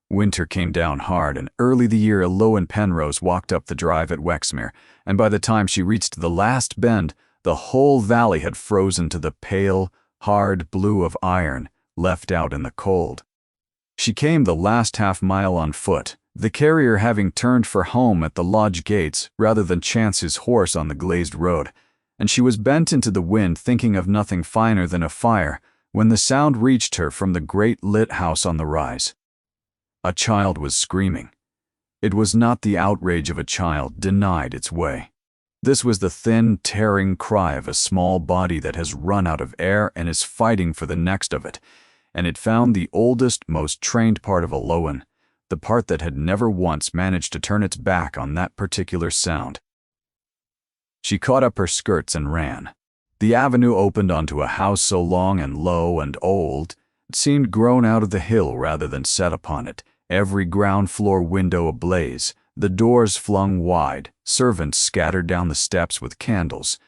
Winter came down hard, and early the year Aloan Penrose walked up the drive at Wexmere, and by the time she reached the last bend, the whole valley had frozen to the pale, hard blue of iron left out in the cold. She came the last half-mile on foot, the carrier having turned for home at the lodge gates rather than chance his horse on the glazed road, and she was bent into the wind thinking of nothing finer than a fire when the sound reached her from the great lit house on the rise. A child was screaming. It was not the outrage of a child denied its way. This was the thin, tearing cry of a small body that has run out of air and is fighting for the next of it, and it found the oldest, most trained part of Aloan, the part that had never once managed to turn its back on that particular sound. She caught up her skirts and ran. The avenue opened onto a house so long and low and old, it seemed grown out of the hill rather than set upon it, every ground-floor window ablaze, the doors flung wide, servants scattered down the steps with candles.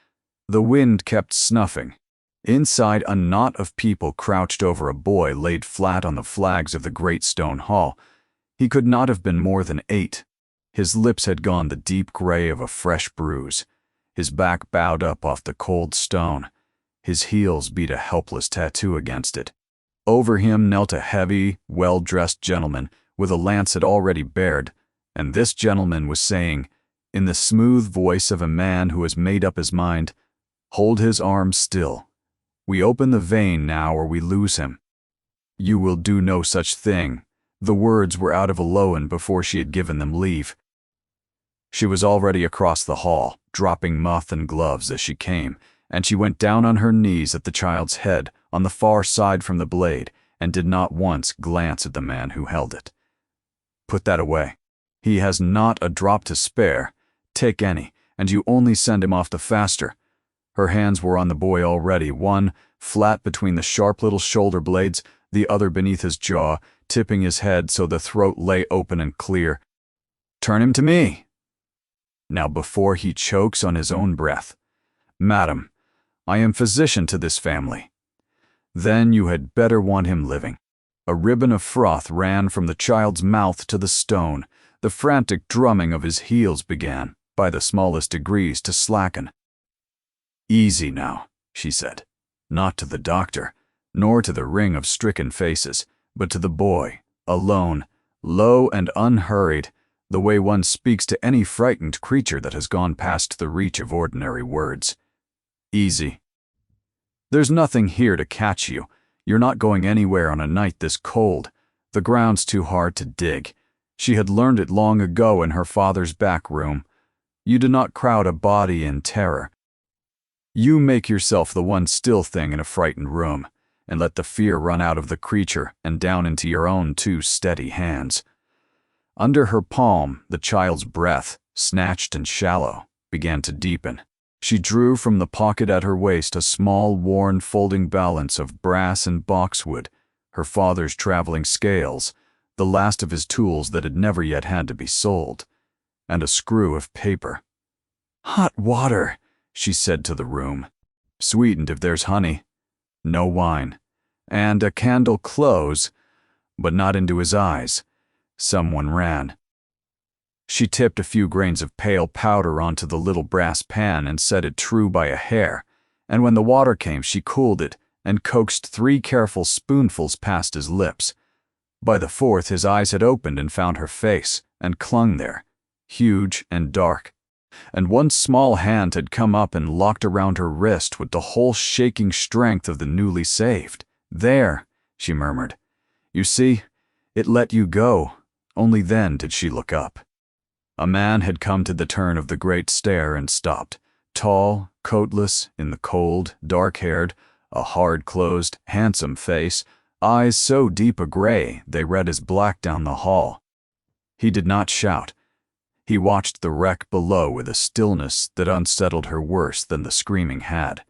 The wind kept snuffing. Inside, a knot of people crouched over a boy laid flat on the flags of the great stone hall. He could not have been more than 8. His lips had gone the deep gray of a fresh bruise. His back bowed up off the cold stone. His heels beat a helpless tattoo against it. Over him knelt a heavy, well-dressed gentleman with a lancet already bared, and this gentleman was saying, in the smooth voice of a man who has made up his mind, "Hold his arm still. We open the vein now or we lose him." "You will do no such thing." The words were out of Aloan before she had given them leave. She was already across the hall, dropping muff and gloves as she came, and she went down on her knees at the child's head, on the far side from the blade, and did not once glance at the man who held it. "Put that away. He has not a drop to spare. Take any, and you only send him off the faster." Her hands were on the boy already, one flat between the sharp little shoulder blades, the other beneath his jaw, tipping his head so the throat lay open and clear. "Turn him to me." Now before he chokes on his own breath. "Madam, I am physician to this family." "Then you had better want him living." A ribbon of froth ran from the child's mouth to the stone. The frantic drumming of his heels began, by the smallest degrees, to slacken. "Easy now," she said, not to the doctor, nor to the ring of stricken faces, but to the boy, alone, low and unhurried, the way one speaks to any frightened creature that has gone past the reach of ordinary words. "Easy. There's nothing here to catch you. You're not going anywhere on a night this cold. The ground's too hard to dig. She had learned it long ago in her father's back room. You do not crowd a body in terror. You make yourself the one still thing in a frightened room, and let the fear run out of the creature and down into your own 2 steady hands." Under her palm, the child's breath, snatched and shallow, began to deepen. She drew from the pocket at her waist a small, worn folding balance of brass and boxwood, her father's traveling scales, the last of his tools that had never yet had to be sold, and a screw of paper. "Hot water," she said to the room. "Sweetened if there's honey. No wine. And a candle close, but not into his eyes." Someone ran. She tipped a few grains of pale powder onto the little brass pan and set it true by a hair, and when the water came she cooled it and coaxed 3 careful spoonfuls past his lips. By the 4th his eyes had opened and found her face, and clung there, huge and dark, and one small hand had come up and locked around her wrist with the whole shaking strength of the newly saved. "There," she murmured. "You see, it let you go." Only then did she look up. A man had come to the turn of the great stair and stopped, tall, coatless, in the cold, dark-haired, a hard-closed, handsome face, eyes so deep a gray they read as black down the hall. He did not shout. He watched the wreck below with a stillness that unsettled her worse than the screaming had,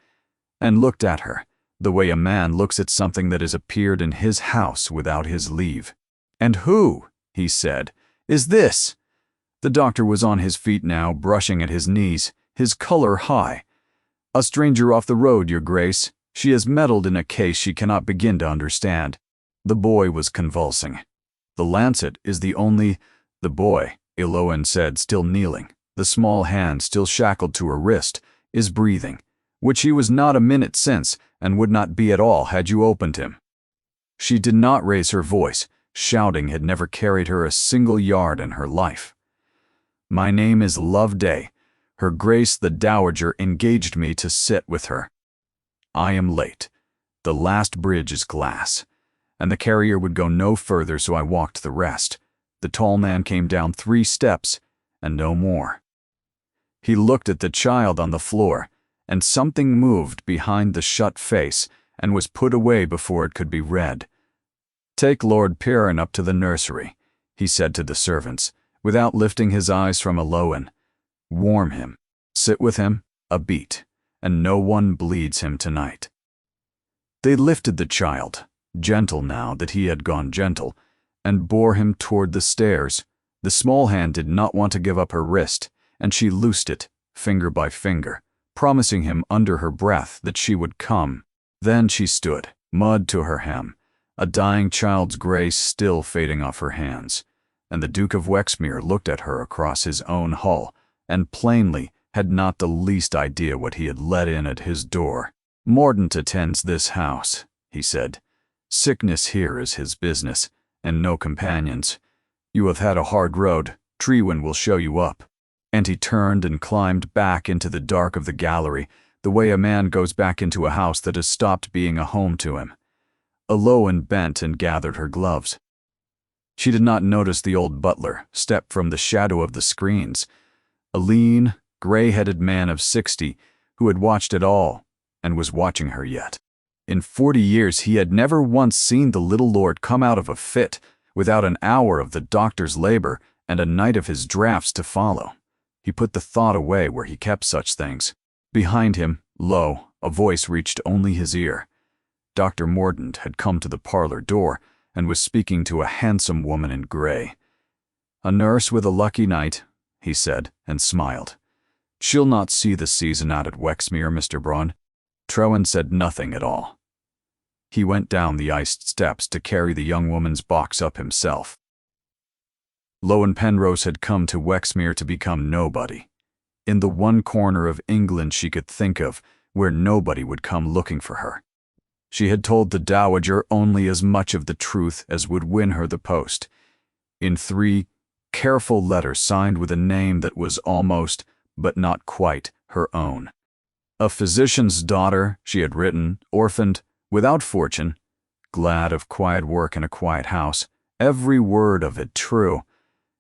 and looked at her, the way a man looks at something that has appeared in his house without his leave. "And who," he said, "is this?" The doctor was on his feet now, brushing at his knees, his color high. "A stranger off the road, your grace. She has meddled in a case she cannot begin to understand." The boy was convulsing. The lancet is the only— The boy, Eloan said, still kneeling, the small hand still shackled to her wrist, is breathing, which he was not a minute since, and would not be at all had you opened him. She did not raise her voice. Shouting had never carried her a single yard in her life. My name is Loveday. Her Grace the Dowager engaged me to sit with her. I am late. The last bridge is glass, and the carrier would go no further, so I walked the rest. The tall man came down 3 steps, and no more. He looked at the child on the floor, and something moved behind the shut face and was put away before it could be read. Take Lord Piran up to the nursery, he said to the servants, without lifting his eyes from Eloan. Warm him, sit with him, a beat, and no one bleeds him tonight. They lifted the child, gentle now that he had gone gentle, and bore him toward the stairs. The small hand did not want to give up her wrist, and she loosed it, finger by finger, promising him under her breath that she would come. Then she stood, mud to her hem, a dying child's grace still fading off her hands, and the Duke of Wexmere looked at her across his own hull, and plainly had not the least idea what he had let in at his door. Mordaunt attends this house, he said. Sickness here is his business, and no companions. You have had a hard road. Trewin will show you up. And he turned and climbed back into the dark of the gallery, the way a man goes back into a house that has stopped being a home to him. Eloan bent and gathered her gloves. She did not notice the old butler step from the shadow of the screens, a lean, gray-headed man of 60 who had watched it all and was watching her yet. In 40 years he had never once seen the little lord come out of a fit without an hour of the doctor's labor and a night of his draughts to follow. He put the thought away where he kept such things. Behind him, low, a voice reached only his ear. Dr. Mordaunt had come to the parlor door and was speaking to a handsome woman in gray. A nurse with a lucky night, he said, and smiled. She'll not see the season out at Wexmere, Mr. Braun. Trewin said nothing at all. He went down the iced steps to carry the young woman's box up himself. Lowen Penrose had come to Wexmere to become nobody, in the one corner of England she could think of where nobody would come looking for her. She had told the Dowager only as much of the truth as would win her the post, in 3 careful letters signed with a name that was almost, but not quite, her own. A physician's daughter, she had written, orphaned, without fortune, glad of quiet work in a quiet house, every word of it true.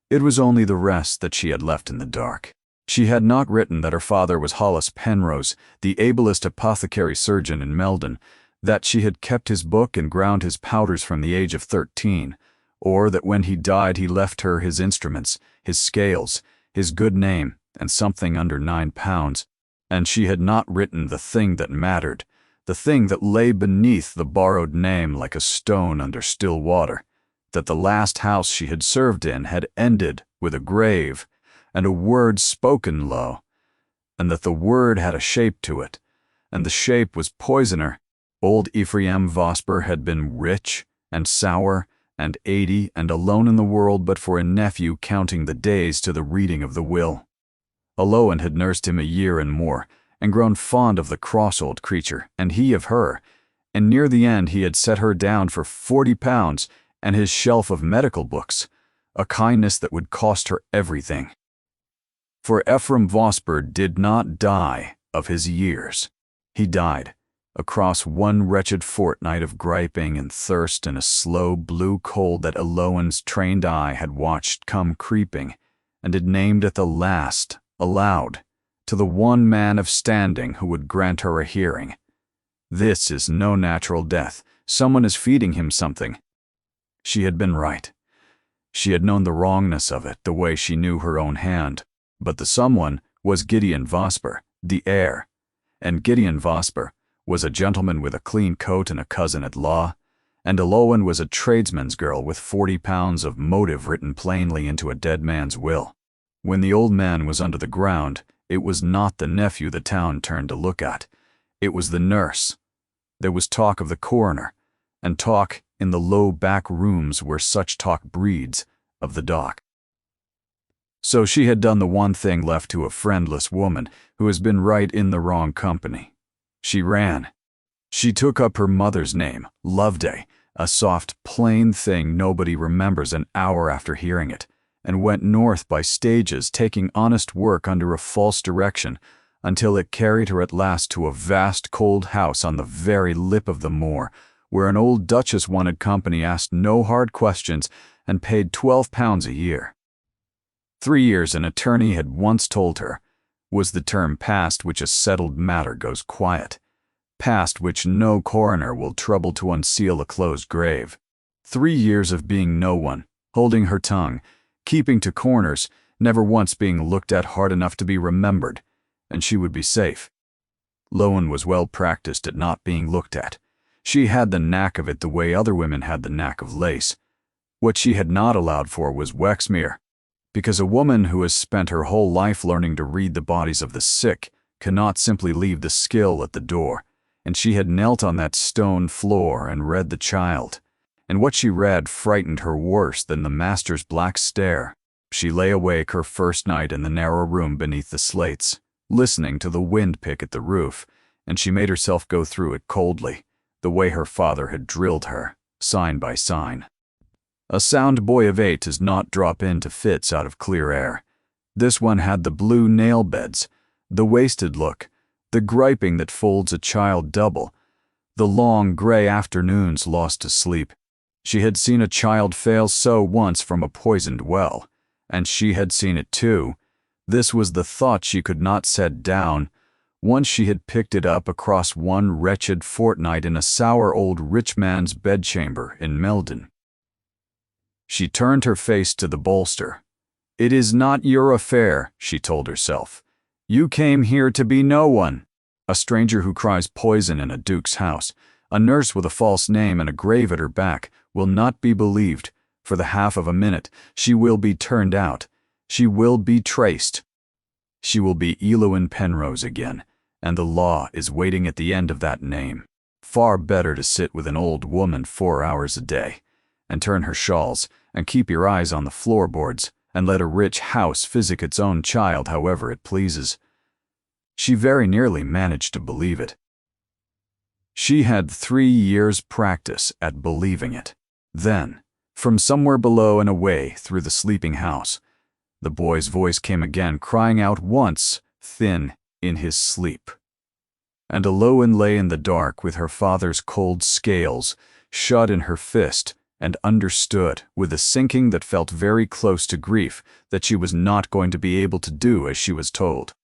It was only the rest that she had left in the dark. She had not written that her father was Hollis Penrose, the ablest apothecary surgeon in Meldon, that she had kept his book and ground his powders from the age of 13, or that when he died he left her his instruments, his scales, his good name, and something under £9. And she had not written the thing that mattered, the thing that lay beneath the borrowed name like a stone under still water, that the last house she had served in had ended with a grave and a word spoken low, and that the word had a shape to it, and the shape was poisoner. Old Ephraim Vosper had been rich and sour and 80 and alone in the world but for a nephew counting the days to the reading of the will. Eloan had nursed him a year and more, and grown fond of the cross old creature, and he of her, and near the end he had set her down for £40 and his shelf of medical books, a kindness that would cost her everything. For Ephraim Vosper did not die of his years. He died across one wretched fortnight of griping and thirst and a slow blue cold that Eloan's trained eye had watched come creeping, and had named at the last, aloud, to the one man of standing who would grant her a hearing. This is no natural death. Someone is feeding him something. She had been right. She had known the wrongness of it the way she knew her own hand, but the someone was Gideon Vosper, the heir, and Gideon Vosper was a gentleman with a clean coat and a cousin at law, and Eloan was a tradesman's girl with £40 of motive written plainly into a dead man's will. When the old man was under the ground, it was not the nephew the town turned to look at. It was the nurse. There was talk of the coroner, and talk in the low back rooms where such talk breeds of the dock. So she had done the one thing left to a friendless woman who has been right in the wrong company. She ran. She took up her mother's name, Loveday, a soft, plain thing nobody remembers an hour after hearing it, and went north by stages, taking honest work under a false direction, until it carried her at last to a vast cold house on the very lip of the moor, where an old duchess wanted company, asked no hard questions, and paid £12 a year. 3 years, an attorney had once told her, was the term past which a settled matter goes quiet, past which no coroner will trouble to unseal a closed grave. 3 years of being no one, holding her tongue, keeping to corners, never once being looked at hard enough to be remembered, and she would be safe. Lowen was well practiced at not being looked at. She had the knack of it the way other women had the knack of lace. What she had not allowed for was Wexmere, because a woman who has spent her whole life learning to read the bodies of the sick cannot simply leave the skill at the door, and she had knelt on that stone floor and read the child, and what she read frightened her worse than the master's black stare. She lay awake her first night in the narrow room beneath the slates, listening to the wind pick at the roof, and she made herself go through it coldly, the way her father had drilled her, sign by sign. A sound boy of 8 does not drop into fits out of clear air. This one had the blue nail beds, the wasted look, the griping that folds a child double, the long gray afternoons lost to sleep. She had seen a child fail so once from a poisoned well, and she had seen it too. This was the thought she could not set down. Once she had picked it up across one wretched fortnight in a sour old rich man's bedchamber in Meldon. She turned her face to the bolster. "It is not your affair," she told herself. "You came here to be no one." A stranger who cries poison in a duke's house, a nurse with a false name and a grave at her back, will not be believed. For the half of a minute, she will be turned out. She will be traced. She will be Eloin Penrose again, and the law is waiting at the end of that name. Far better to sit with an old woman 4 hours a day, and turn her shawls, and keep your eyes on the floorboards, and let a rich house physic its own child however it pleases. She very nearly managed to believe it. She had 3 years' practice at believing it. Then, from somewhere below and away through the sleeping house, the boy's voice came again, crying out once, thin, in his sleep. And Lowen lay in the dark with her father's cold scales shut in her fist, and understood, with a sinking that felt very close to grief, that she was not going to be able to do as she was told.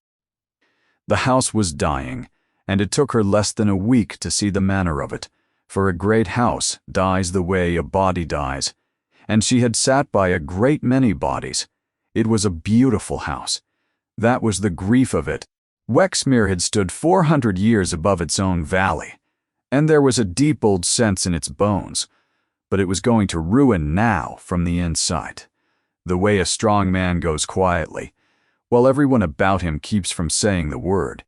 The house was dying, and it took her less than a week to see the manner of it, for a great house dies the way a body dies, and she had sat by a great many bodies. It was a beautiful house. That was the grief of it. Wexmere had stood 400 years above its own valley, and there was a deep old sense in its bones, but it was going to ruin now from the inside, the way a strong man goes quietly, while everyone about him keeps from saying the word.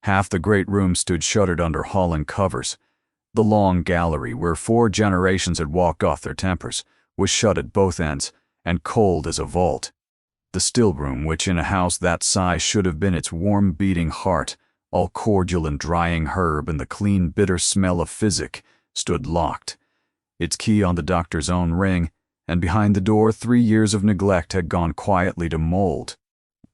Half the great room stood shuttered under holland covers. The long gallery, where 4 generations had walked off their tempers, was shut at both ends, and cold as a vault. The still room, which in a house that size should have been its warm beating heart, all cordial and drying herb and the clean bitter smell of physic, stood locked, its key on the doctor's own ring, and behind the door 3 years of neglect had gone quietly to mold.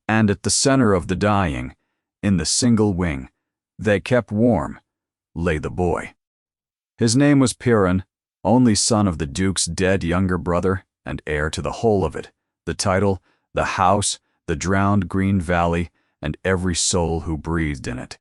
And at the center of the dying, in the single wing, they kept warm, lay the boy. His name was Piran, only son of the Duke's dead younger brother, and heir to the whole of it, the title, the house, the drowned green valley, and every soul who breathed in it.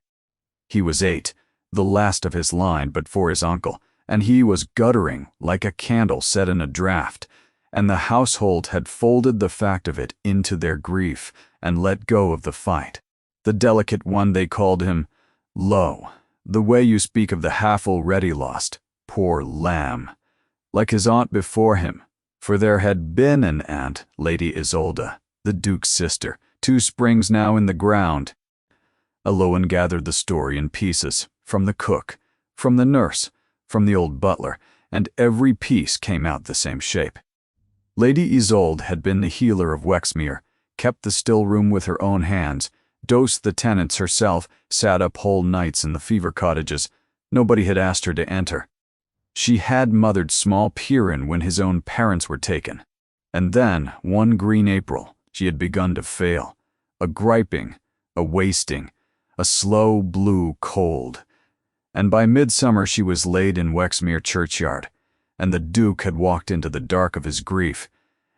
He was 8, the last of his line but for his uncle, and he was guttering like a candle set in a draught, and the household had folded the fact of it into their grief and let go of the fight. The delicate one they called him, Lo, the way you speak of the half already lost, poor lamb, like his aunt before him, for there had been an aunt, Lady Isolda, the Duke's sister, 2 springs now in the ground. Lowen gathered the story in pieces, from the cook, from the nurse, from the old butler, and every piece came out the same shape. Lady Isolde had been the healer of Wexmere, kept the still room with her own hands, dosed the tenants herself, sat up whole nights in the fever cottages. Nobody had asked her to enter. She had mothered small Piran when his own parents were taken. And then, one green April, she had begun to fail. A griping, a wasting, a slow blue cold. And by midsummer she was laid in Wexmere churchyard, and the Duke had walked into the dark of his grief,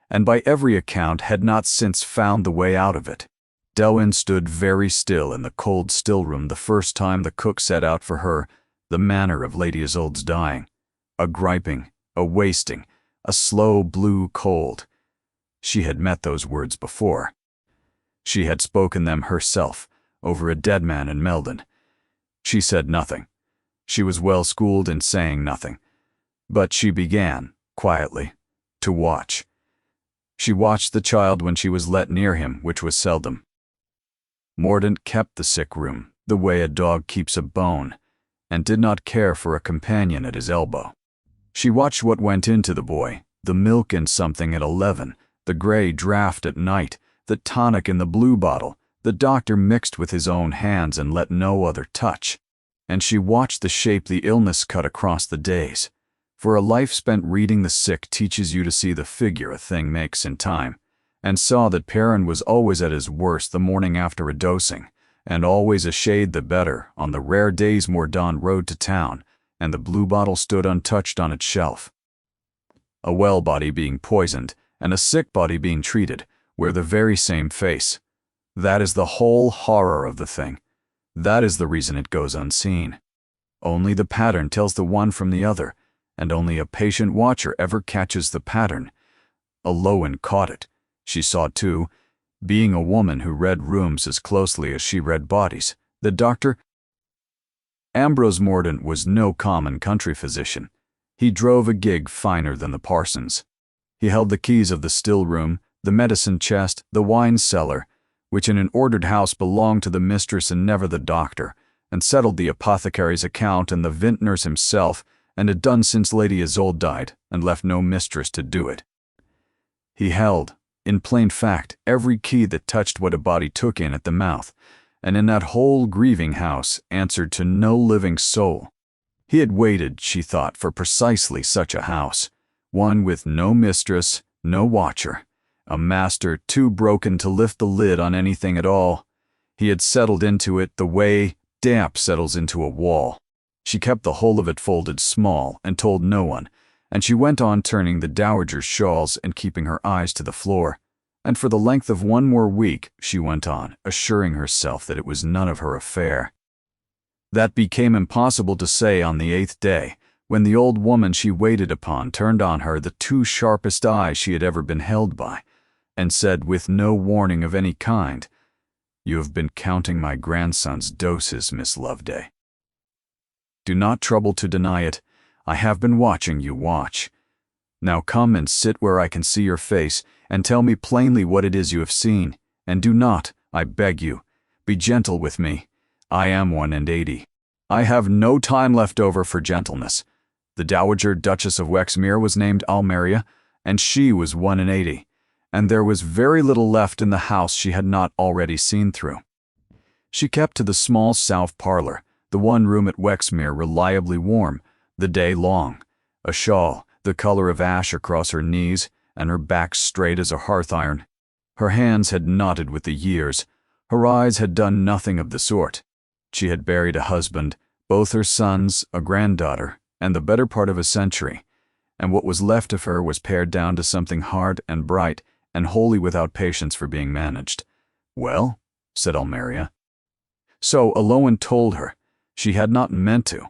and by every account had not since found the way out of it. Delwyn stood very still in the cold still room the first time the cook set out for her the manner of Lady Isolde's dying. A griping, a wasting, a slow blue cold. She had met those words before. She had spoken them herself, over a dead man in Meldon. She said nothing. She was well schooled in saying nothing. But she began, quietly, to watch. She watched the child when she was let near him, which was seldom. Mordaunt kept the sick room, the way a dog keeps a bone, and did not care for a companion at his elbow. She watched what went into the boy, the milk in something at 11, the gray draught at night, the tonic in the blue bottle, the doctor mixed with his own hands and let no other touch. And she watched the shape the illness cut across the days. For a life spent reading the sick teaches you to see the figure a thing makes in time, and saw that Perrin was always at his worst the morning after a dosing, and always a shade the better on the rare days Mordaunt rode to town, and the blue bottle stood untouched on its shelf. A well body being poisoned, and a sick body being treated, wear the very same face. That is the whole horror of the thing. That is the reason it goes unseen. Only the pattern tells the one from the other, and only a patient watcher ever catches the pattern. Alowen caught it. She saw too, being a woman who read rooms as closely as she read bodies. The doctor, Ambrose Mordaunt, was no common country physician. He drove a gig finer than the parson's. He held the keys of the still room, the medicine chest, the wine cellar, which in an ordered house belonged to the mistress and never the doctor, and settled the apothecary's account and the vintner's himself, and had done since Lady Isolde died, and left no mistress to do it. He held, in plain fact, every key that touched what a body took in at the mouth, and in that whole grieving house answered to no living soul. He had waited, she thought, for precisely such a house, one with no mistress, no watcher, a master too broken to lift the lid on anything at all. He had settled into it the way damp settles into a wall. She kept the whole of it folded small and told no one, and she went on turning the dowager's shawls and keeping her eyes to the floor. And for the length of one more week, she went on, assuring herself that it was none of her affair. That became impossible to say on the 8th day, when the old woman she waited upon turned on her the two sharpest eyes she had ever been held by, and said with no warning of any kind, "You have been counting my grandson's doses, Miss Loveday. Do not trouble to deny it. I have been watching you watch. Now come and sit where I can see your face, and tell me plainly what it is you have seen, and do not, I beg you, be gentle with me. I am 81. I have no time left over for gentleness. The Dowager Duchess of Wexmere was named Almeria, and she was 81, and there was very little left in the house she had not already seen through. She kept to the small south parlor, the one room at Wexmere reliably warm, the day long, a shawl, the color of ash across her knees, and her back straight as a hearth iron. Her hands had knotted with the years. Her eyes had done nothing of the sort. She had buried a husband, both her sons, a granddaughter, and the better part of a century, and what was left of her was pared down to something hard and bright and wholly without patience for being managed. "Well," said Almeria. So Alowen told her. She had not meant to.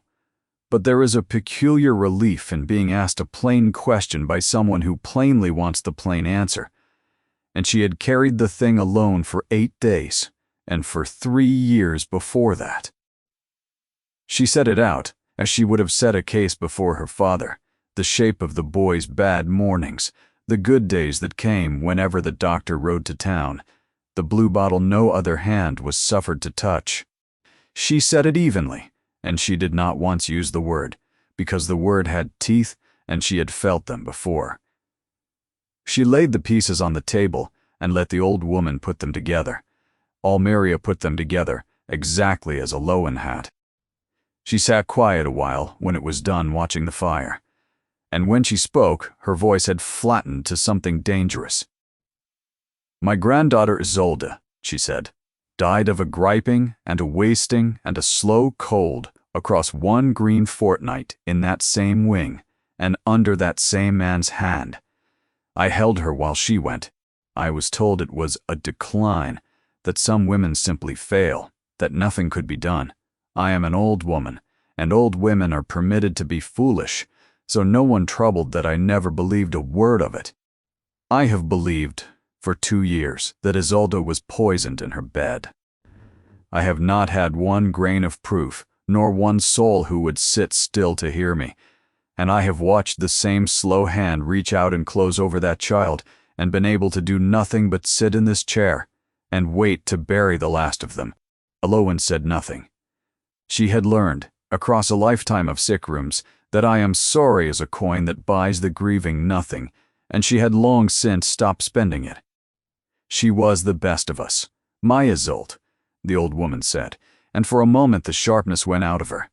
But there is a peculiar relief in being asked a plain question by someone who plainly wants the plain answer. And she had carried the thing alone for 8 days, and for 3 years before that. She set it out, as she would have set a case before her father, the shape of the boy's bad mornings, the good days that came whenever the doctor rode to town, the blue bottle no other hand was suffered to touch. She said it evenly, and she did not once use the word, because the word had teeth, and she had felt them before. She laid the pieces on the table and let the old woman put them together. Almeria put them together exactly as Aloan had. She sat quiet a while when it was done, watching the fire. And when she spoke, her voice had flattened to something dangerous. "My granddaughter Isolde," she said, "died of a griping and a wasting and a slow cold across one green fortnight in that same wing and under that same man's hand. I held her while she went. I was told it was a decline, that some women simply fail, that nothing could be done. I am an old woman, and old women are permitted to be foolish, so no one troubled that I never believed a word of it. I have believed for 2 years that Isolde was poisoned in her bed. I have not had one grain of proof, nor one soul who would sit still to hear me, and I have watched the same slow hand reach out and close over that child, and been able to do nothing but sit in this chair and wait to bury the last of them." Aloan said nothing. She had learned, across a lifetime of sick rooms, that I am sorry is a coin that buys the grieving nothing, and she had long since stopped spending it. "She was the best of us, my Isolde," the old woman said, and for a moment the sharpness went out of her.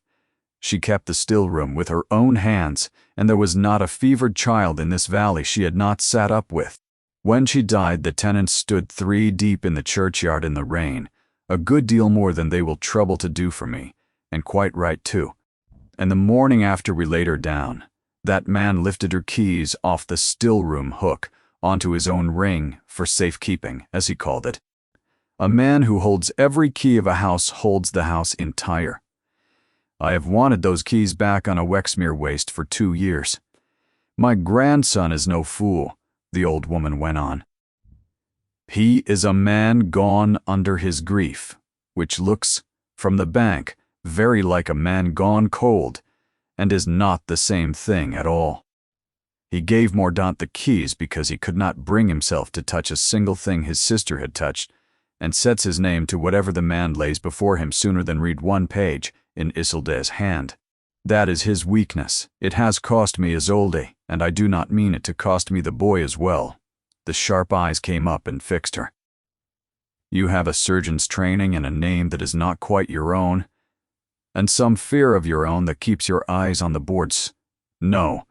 She kept the still room with her own hands, and there was not a fevered child in this valley she had not sat up with. When she died, the tenants stood 3 deep in the churchyard in the rain, a good deal more than they will trouble to do for me, and quite right too. And the morning after we laid her down, that man lifted her keys off the still room hook onto his own ring for safekeeping, as he called it. A man who holds every key of a house holds the house entire. I have wanted those keys back on a Wexmere waste for 2 years. My grandson is no fool, the old woman went on. He is a man gone under his grief, which looks, from the bank, very like a man gone cold, and is not the same thing at all. He gave Mordaunt the keys because he could not bring himself to touch a single thing his sister had touched, and sets his name to whatever the man lays before him sooner than read 1 page in Isolde's hand. That is his weakness. It has cost me Isolde, and I do not mean it to cost me the boy as well. The sharp eyes came up and fixed her. You have a surgeon's training and a name that is not quite your own, and some fear of your own that keeps your eyes on the boards. No,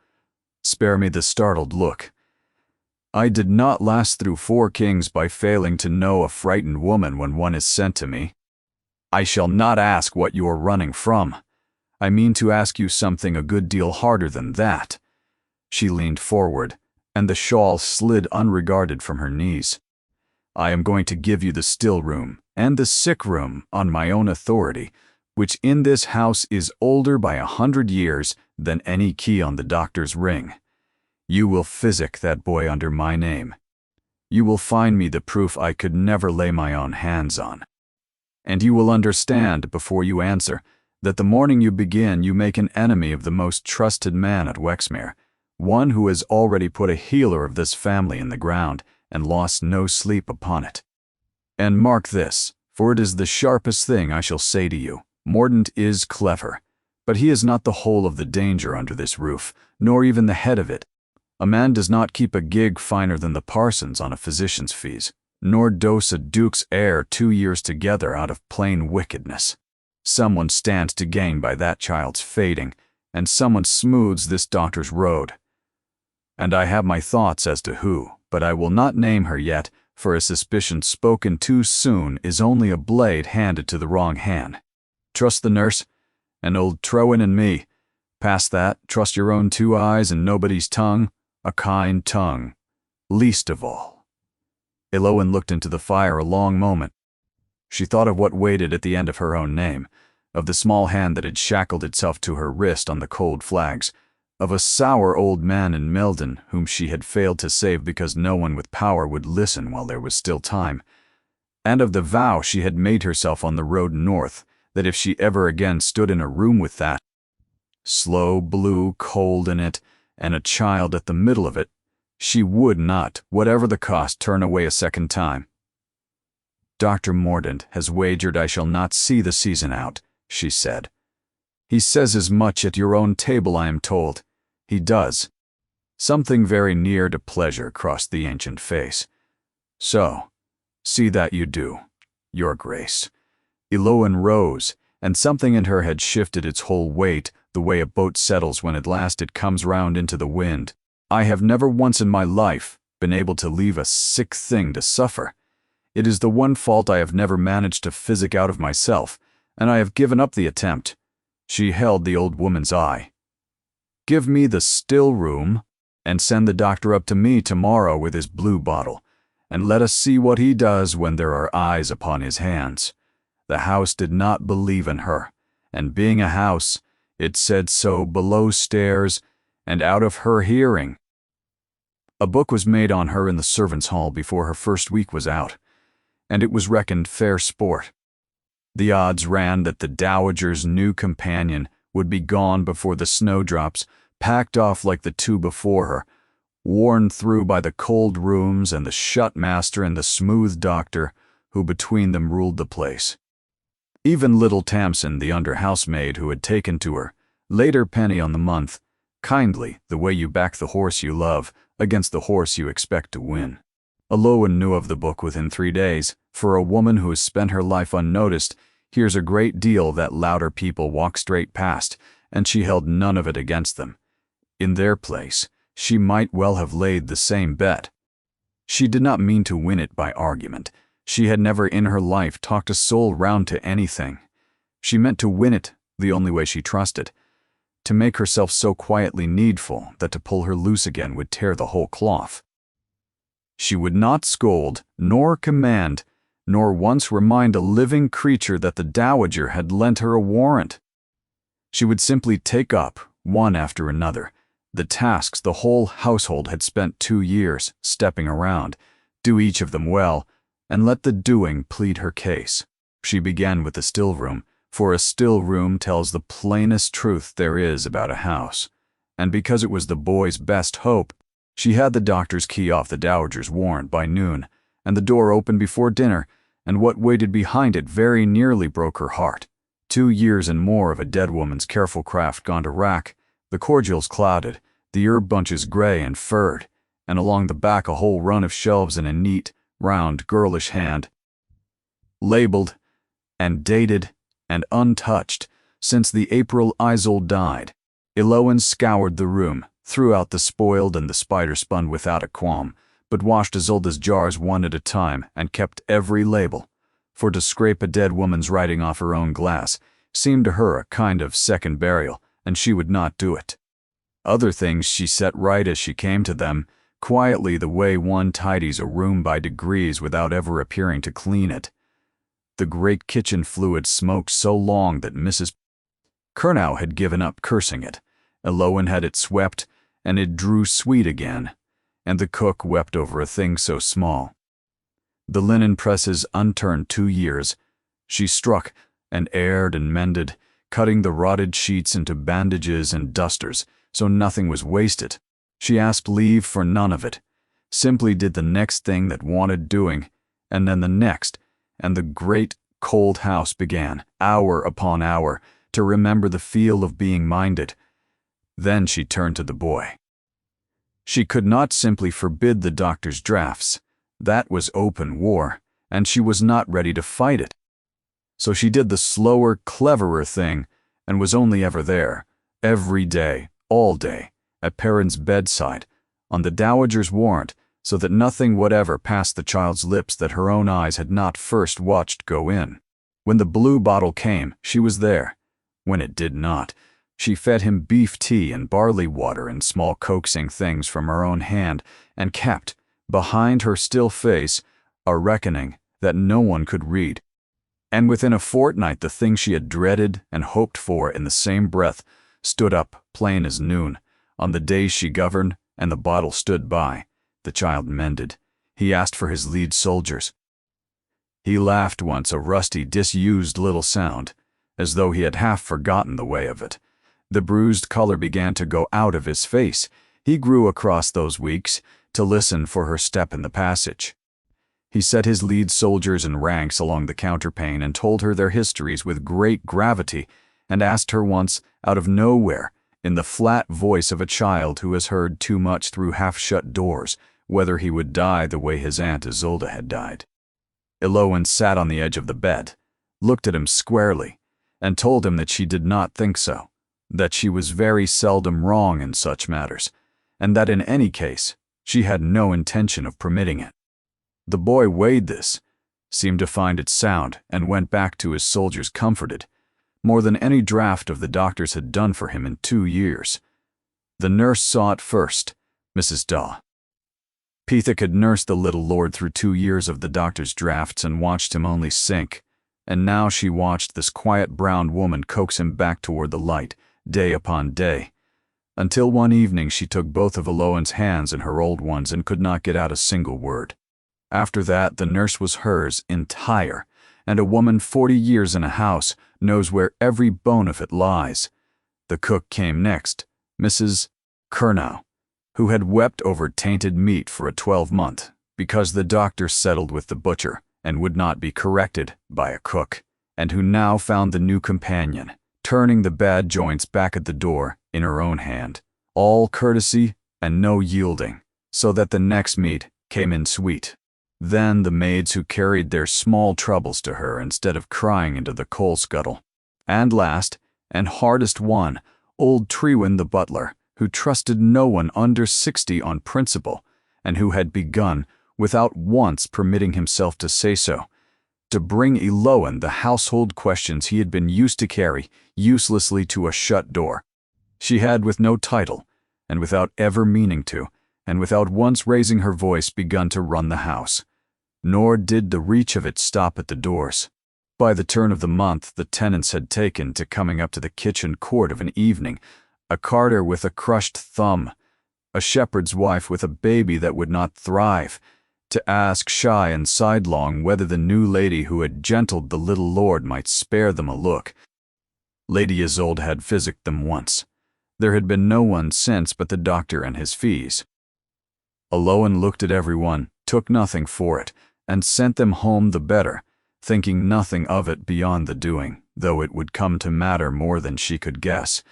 spare me the startled look. I did not last through 4 kings by failing to know a frightened woman when one is sent to me. I shall not ask what you are running from. I mean to ask you something a good deal harder than that." She leaned forward, and the shawl slid unregarded from her knees. "I am going to give you the still room and the sick room on my own authority, which in this house is older by 100 years than any key on the doctor's ring. You will physic that boy under my name. You will find me the proof I could never lay my own hands on. And you will understand, before you answer, that the morning you begin you make an enemy of the most trusted man at Wexmere, one who has already put a healer of this family in the ground and lost no sleep upon it. And mark this, for it is the sharpest thing I shall say to you. Mordaunt is clever, but he is not the whole of the danger under this roof, nor even the head of it. A man does not keep a gig finer than the parson's on a physician's fees, nor dose a duke's heir 2 years together out of plain wickedness. Someone stands to gain by that child's fading, and someone smooths this doctor's road. And I have my thoughts as to who, but I will not name her yet, for a suspicion spoken too soon is only a blade handed to the wrong hand. Trust the nurse, and old Trowan and me. Past that, trust your own 2 eyes and nobody's tongue, a kind tongue, least of all." Aloan looked into the fire a long moment. She thought of what waited at the end of her own name, of the small hand that had shackled itself to her wrist on the cold flags, of a sour old man in Meldon whom she had failed to save because no one with power would listen while there was still time, and of the vow she had made herself on the road north, that if she ever again stood in a room with that slow blue cold in it, and a child at the middle of it, she would not, whatever the cost, turn away a second time. "Dr. Mordaunt has wagered I shall not see the season out," she said. "He says as much at your own table, I am told. He does, Something very near to pleasure crossed the ancient face. "So, see that you do, Your Grace." Eloan rose, and something in her had shifted its whole weight, the way a boat settles when at last it comes round into the wind. "I have never once in my life been able to leave a sick thing to suffer. It is the one fault I have never managed to physic out of myself, and I have given up the attempt." She held the old woman's eye. "Give me the still room, and send the doctor up to me tomorrow with his blue bottle, and let us see what he does when there are eyes upon his hands." The house did not believe in her, and being a house, it said so below stairs and out of her hearing. A book was made on her in the servants' hall before her first week was out, and it was reckoned fair sport. The odds ran that the dowager's new companion would be gone before the snowdrops, packed off like the two before her, worn through by the cold rooms and the shut master and the smooth doctor, who between them ruled the place. Even little Tamsin, the under-housemaid who had taken to her, laid her penny on the month, kindly, the way you back the horse you love against the horse you expect to win. Eloan knew of the book within 3 days. For a woman who has spent her life unnoticed, hears a great deal that louder people walk straight past, and she held none of it against them. In their place, she might well have laid the same bet. She did not mean to win it by argument. She had never in her life talked a soul round to anything. She meant to win it the only way she trusted, to make herself so quietly needful that to pull her loose again would tear the whole cloth. She would not scold, nor command, nor once remind a living creature that the dowager had lent her a warrant. She would simply take up, one after another, the tasks the whole household had spent 2 years stepping around, do each of them well, and let the doing plead her case. She began with the still room, for a still room tells the plainest truth there is about a house, and because it was the boy's best hope, she had the doctor's key off the dowager's warrant by noon, and the door open before dinner, and what waited behind it very nearly broke her heart. 2 years and more of a dead woman's careful craft gone to rack, the cordials clouded, the herb bunches gray and furred, and along the back a whole run of shelves in a neat, round, girlish hand, labeled and dated and untouched since the April Isolde died. Eloan scoured the room, threw out the spoiled and the spider-spun without a qualm, but washed Isolde's jars one at a time and kept every label, for to scrape a dead woman's writing off her own glass seemed to her a kind of second burial, and she would not do it. Other things she set right as she came to them, quietly the way one tidies a room by degrees without ever appearing to clean it. The great kitchen fluid smoked so long that Mrs. Curnow had given up cursing it. Eloan had it swept, and it drew sweet again, and the cook wept over a thing so small. The linen presses unturned 2 years. She struck and aired and mended, cutting the rotted sheets into bandages and dusters, so nothing was wasted. She asked leave for none of it, simply did the next thing that wanted doing, and then the next, and the great cold house began, hour upon hour, to remember the feel of being minded. Then she turned to the boy. She could not simply forbid the doctor's drafts. That was open war, and she was not ready to fight it. So she did the slower, cleverer thing, and was only ever there, every day, all day, at Perrin's bedside, on the dowager's warrant, so that nothing whatever passed the child's lips that her own eyes had not first watched go in. When the blue bottle came, she was there. When it did not, she fed him beef tea and barley water and small coaxing things from her own hand, and kept, behind her still face, a reckoning that no one could read. And within a fortnight the thing she had dreaded and hoped for in the same breath stood up plain as noon. On the days she governed, and the bottle stood by, the child mended. He asked for his lead soldiers. He laughed once, a rusty, disused little sound, as though he had half forgotten the way of it. The bruised color began to go out of his face. He grew across those weeks to listen for her step in the passage. He set his lead soldiers in ranks along the counterpane and told her their histories with great gravity, and asked her once, out of nowhere, in the flat voice of a child who has heard too much through half-shut doors, whether he would die the way his Aunt Isolde had died. Elowen sat on the edge of the bed, looked at him squarely, and told him that she did not think so, that she was very seldom wrong in such matters, and that in any case, she had no intention of permitting it. The boy weighed this, seemed to find it sound, and went back to his soldiers comforted, more than any draft of the doctors had done for him in 2 years. The nurse saw it first, Mrs. Daw. Pethick had nursed the little lord through 2 years of the doctor's drafts and watched him only sink, and now she watched this quiet brown woman coax him back toward the light, day upon day, until one evening she took both of Elowen's hands in her old ones and could not get out a single word. After that, the nurse was hers entire, and a woman 40 years in a house knows where every bone of it lies. The cook came next, Mrs. Curnow, who had wept over tainted meat for a 12-month because the doctor settled with the butcher and would not be corrected by a cook, and who now found the new companion, turning the bad joints back at the door in her own hand, all courtesy and no yielding, so that the next meat came in sweet. Then the maids who carried their small troubles to her instead of crying into the coal scuttle. And last, and hardest one, old Trewin the butler, who trusted no one under 60 on principle, and who had begun, without once permitting himself to say so, to bring Elowen the household questions he had been used to carry uselessly to a shut door. She had, with no title, and without ever meaning to, and without once raising her voice, begun to run the house. Nor did the reach of it stop at the doors. By the turn of the month, the tenants had taken to coming up to the kitchen court of an evening, a carter with a crushed thumb, a shepherd's wife with a baby that would not thrive, to ask shy and sidelong whether the new lady who had gentled the little lord might spare them a look. Lady Isolde had physicked them once. There had been no one since but the doctor and his fees. Elowen looked at everyone, took nothing for it, and sent them home the better, thinking nothing of it beyond the doing, though it would come to matter more than she could guess,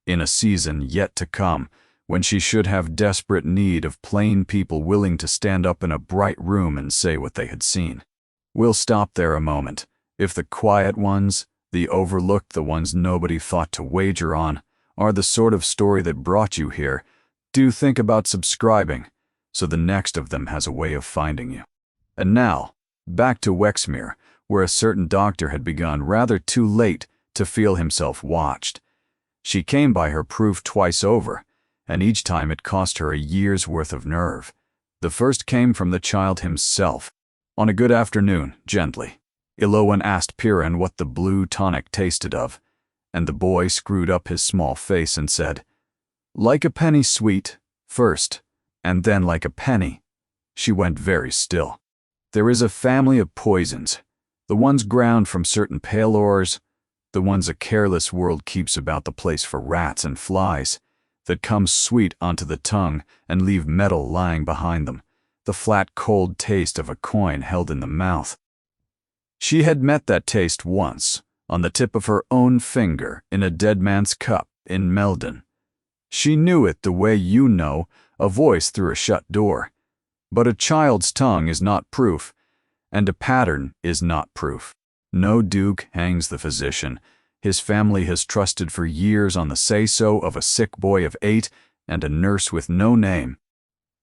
in a season yet to come, when she should have desperate need of plain people willing to stand up in a bright room and say what they had seen. We'll stop there a moment. If the quiet ones, the overlooked, the ones nobody thought to wager on, are the sort of story that brought you here, do think about subscribing, so the next of them has a way of finding you. And now, back to Wexmere, where a certain doctor had begun rather too late to feel himself watched. She came by her proof twice over, and each time it cost her a year's worth of nerve. The first came from the child himself. On a good afternoon, gently, Elowen asked Piran what the blue tonic tasted of, and the boy screwed up his small face and said, "Like a penny sweet, first, and then like a penny." She went very still. There is a family of poisons, the ones ground from certain pale ores, the ones a careless world keeps about the place for rats and flies, that come sweet onto the tongue and leave metal lying behind them, the flat cold taste of a coin held in the mouth. She had met that taste once, on the tip of her own finger in a dead man's cup in Meldon. She knew it the way you know a voice through a shut door. But a child's tongue is not proof, and a pattern is not proof. No duke hangs the physician. His family has trusted for years on the say-so of a sick boy of 8 and a nurse with no name.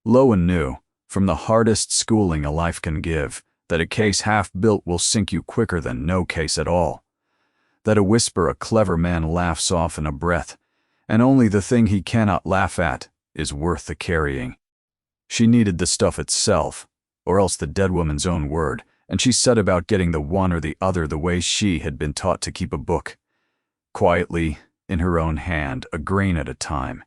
Lowen knew, from the hardest schooling a life can give, that a case half-built will sink you quicker than no case at all. That a whisper a clever man laughs off in a breath, and only the thing he cannot laugh at is worth the carrying. She needed the stuff itself, or else the dead woman's own word, and she set about getting the one or the other the way she had been taught to keep a book. Quietly, in her own hand, a grain at a time.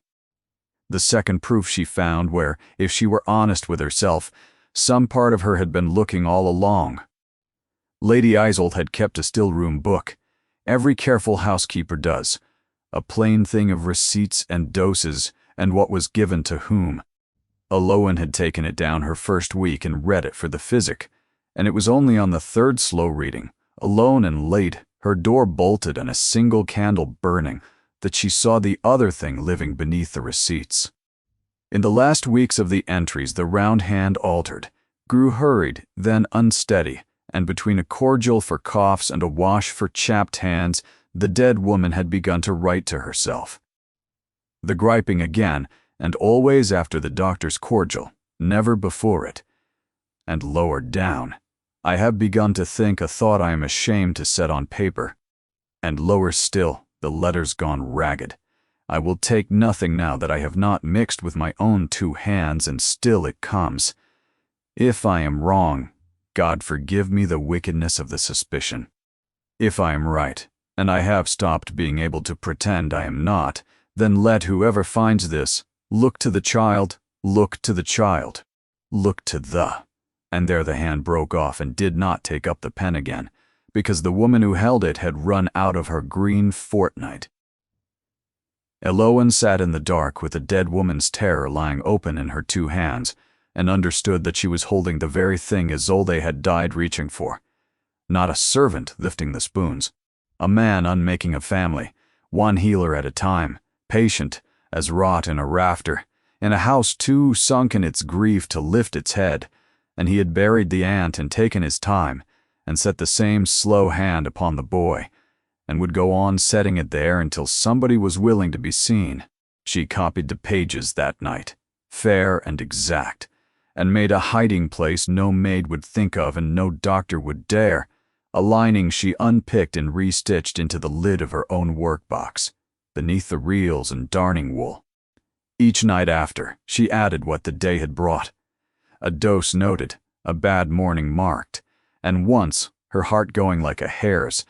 The second proof she found where, if she were honest with herself, some part of her had been looking all along. Lady Isolde had kept a still-room book. Every careful housekeeper does. A plain thing of receipts and doses, and what was given to whom. Elowen had taken it down her first week and read it for the physic, and it was only on the third slow reading, alone and late, her door bolted and a single candle burning, that she saw the other thing living beneath the receipts. In the last weeks of the entries, the round hand altered, grew hurried, then unsteady, and between a cordial for coughs and a wash for chapped hands, the dead woman had begun to write to herself. The griping again, and always after the doctor's cordial, never before it. And lower down, I have begun to think a thought I am ashamed to set on paper. And lower still, the letters gone ragged. I will take nothing now that I have not mixed with my own 2 hands, and still it comes. If I am wrong, God forgive me the wickedness of the suspicion. If I am right, and I have stopped being able to pretend I am not, then let whoever finds this look to the child, look to the child, look to the... And there the hand broke off and did not take up the pen again, because the woman who held it had run out of her green fortnight. Eloan sat in the dark with the dead woman's terror lying open in her 2 hands, and understood that she was holding the very thing Isolde had died reaching for. Not a servant lifting the spoons. A man unmaking a family, one healer at a time, patient as wrought in a rafter, in a house too sunk in its grief to lift its head, and he had buried the aunt and taken his time, and set the same slow hand upon the boy, and would go on setting it there until somebody was willing to be seen. She copied the pages that night, fair and exact, and made a hiding place no maid would think of and no doctor would dare, a lining she unpicked and restitched into the lid of her own workbox, beneath the reels and darning wool. Each night after, she added what the day had brought. A dose noted, a bad morning marked, and once, her heart going like a hare's,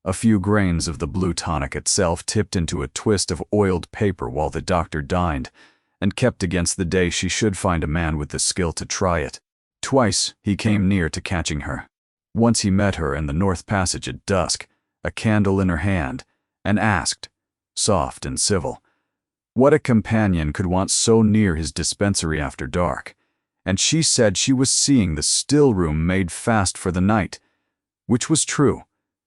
a few grains of the blue tonic itself tipped into a twist of oiled paper while the doctor dined, and kept against the day she should find a man with the skill to try it. Twice he came near to catching her. Once he met her in the north passage at dusk, a candle in her hand, and asked, soft and civil, what a companion could want so near his dispensary after dark. And she said she was seeing the still room made fast for the night, which was true,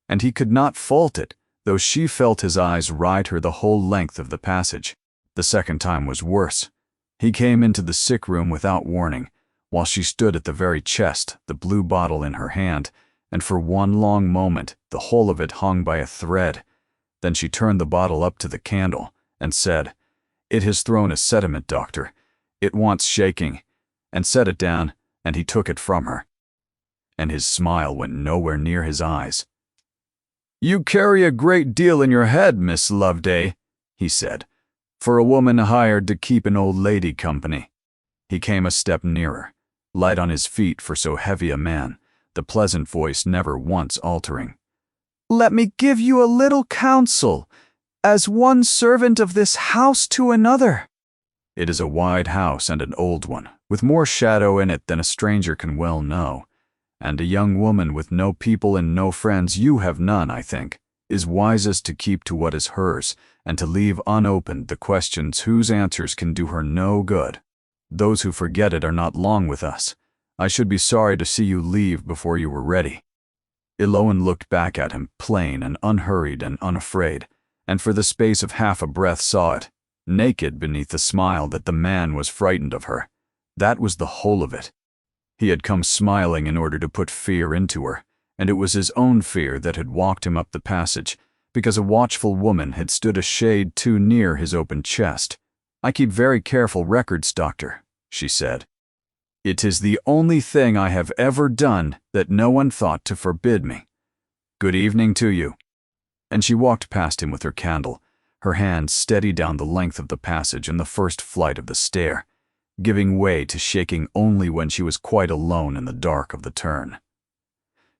and he could not fault it, though she felt his eyes ride her the whole length of the passage. The second time was worse. He came into the sick room without warning, while she stood at the very chest, the blue bottle in her hand, and for one long moment the whole of it hung by a thread. Then she turned the bottle up to the candle, and said, "It has thrown a sediment, doctor. It wants shaking," and set it down, and he took it from her. And his smile went nowhere near his eyes. "You carry a great deal in your head, Miss Loveday," he said, "for a woman hired to keep an old lady company." He came a step nearer, light on his feet for so heavy a man, the pleasant voice never once altering. "Let me give you a little counsel, as one servant of this house to another." It is a wide house and an old one, with more shadow in it than a stranger can well know, and a young woman with no people and no friends, you have none, I think, is wisest to keep to what is hers, and to leave unopened the questions whose answers can do her no good. Those who forget it are not long with us. I should be sorry to see you leave before you were ready. Eloan looked back at him, plain and unhurried and unafraid, and for the space of half a breath saw it, naked beneath the smile, that the man was frightened of her. That was the whole of it. He had come smiling in order to put fear into her, and it was his own fear that had walked him up the passage, because a watchful woman had stood a shade too near his open chest. "I keep very careful records, doctor," she said. "It is the only thing I have ever done that no one thought to forbid me. Good evening to you." And she walked past him with her candle, her hand steady down the length of the passage and the first flight of the stair, giving way to shaking only when she was quite alone in the dark of the turn.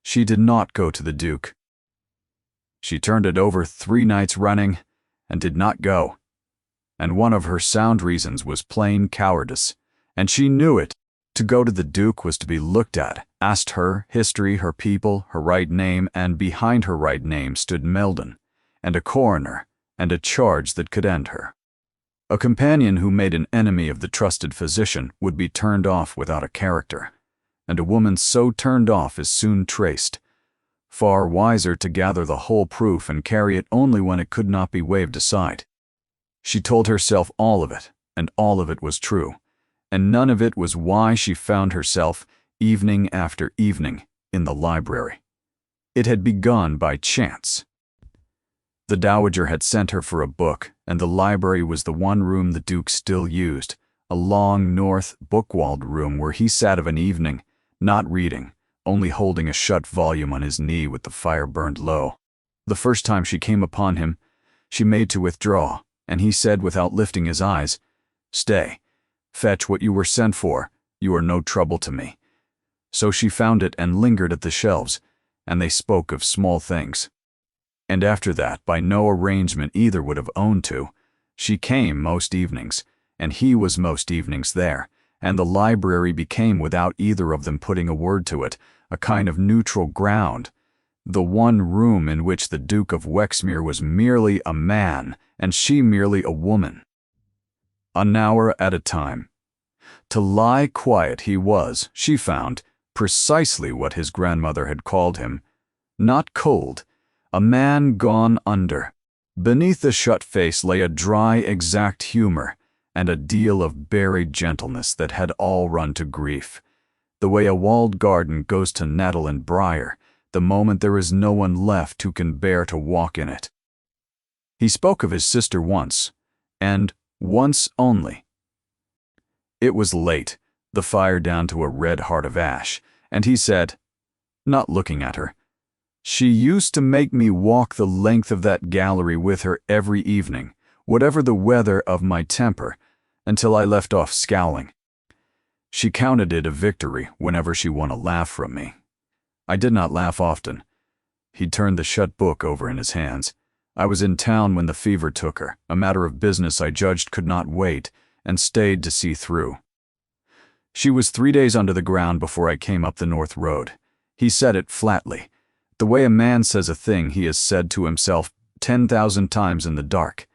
She did not go to the Duke. She turned it over 3 nights running, and did not go. And one of her sound reasons was plain cowardice, and she knew it. To go to the Duke was to be looked at, asked her history, her people, her right name, and behind her right name stood Meldon, and a coroner, and a charge that could end her. A companion who made an enemy of the trusted physician would be turned off without a character, and a woman so turned off is soon traced. far wiser to gather the whole proof and carry it only when it could not be waved aside. She told herself all of it, and all of it was true, and none of it was why she found herself, evening after evening, in the library. It had begun by chance. The Dowager had sent her for a book, and the library was the one room the Duke still used, a long, north, book-walled room where he sat of an evening, not reading, only holding a shut volume on his knee with the fire burned low. The first time she came upon him, she made to withdraw, and he said without lifting his eyes, "Stay, fetch what you were sent for, you are no trouble to me." So she found it and lingered at the shelves, and they spoke of small things. And after that, by no arrangement either would have owned to, she came most evenings, and he was most evenings there, and the library became, without either of them putting a word to it, a kind of neutral ground, the one room in which the Duke of Wexmere was merely a man, and she merely a woman. An hour at a time. To lie quiet he was, she found, precisely what his grandmother had called him, not cold, a man gone under. Beneath the shut face lay a dry, exact humor, and a deal of buried gentleness that had all run to grief, the way a walled garden goes to nettle and briar, the moment there is no one left who can bear to walk in it. He spoke of his sister once, and once only. It was late, the fire down to a red heart of ash, and he said, not looking at her, "She used to make me walk the length of that gallery with her every evening, whatever the weather of my temper, until I left off scowling. She counted it a victory whenever she won a laugh from me. I did not laugh often." He turned the shut book over in his hands. "I was in town when the fever took her, a matter of business I judged could not wait, and stayed to see through. She was 3 days under the ground before I came up the North Road." He said it flatly, the way a man says a thing he has said to himself 10,000 times in the dark.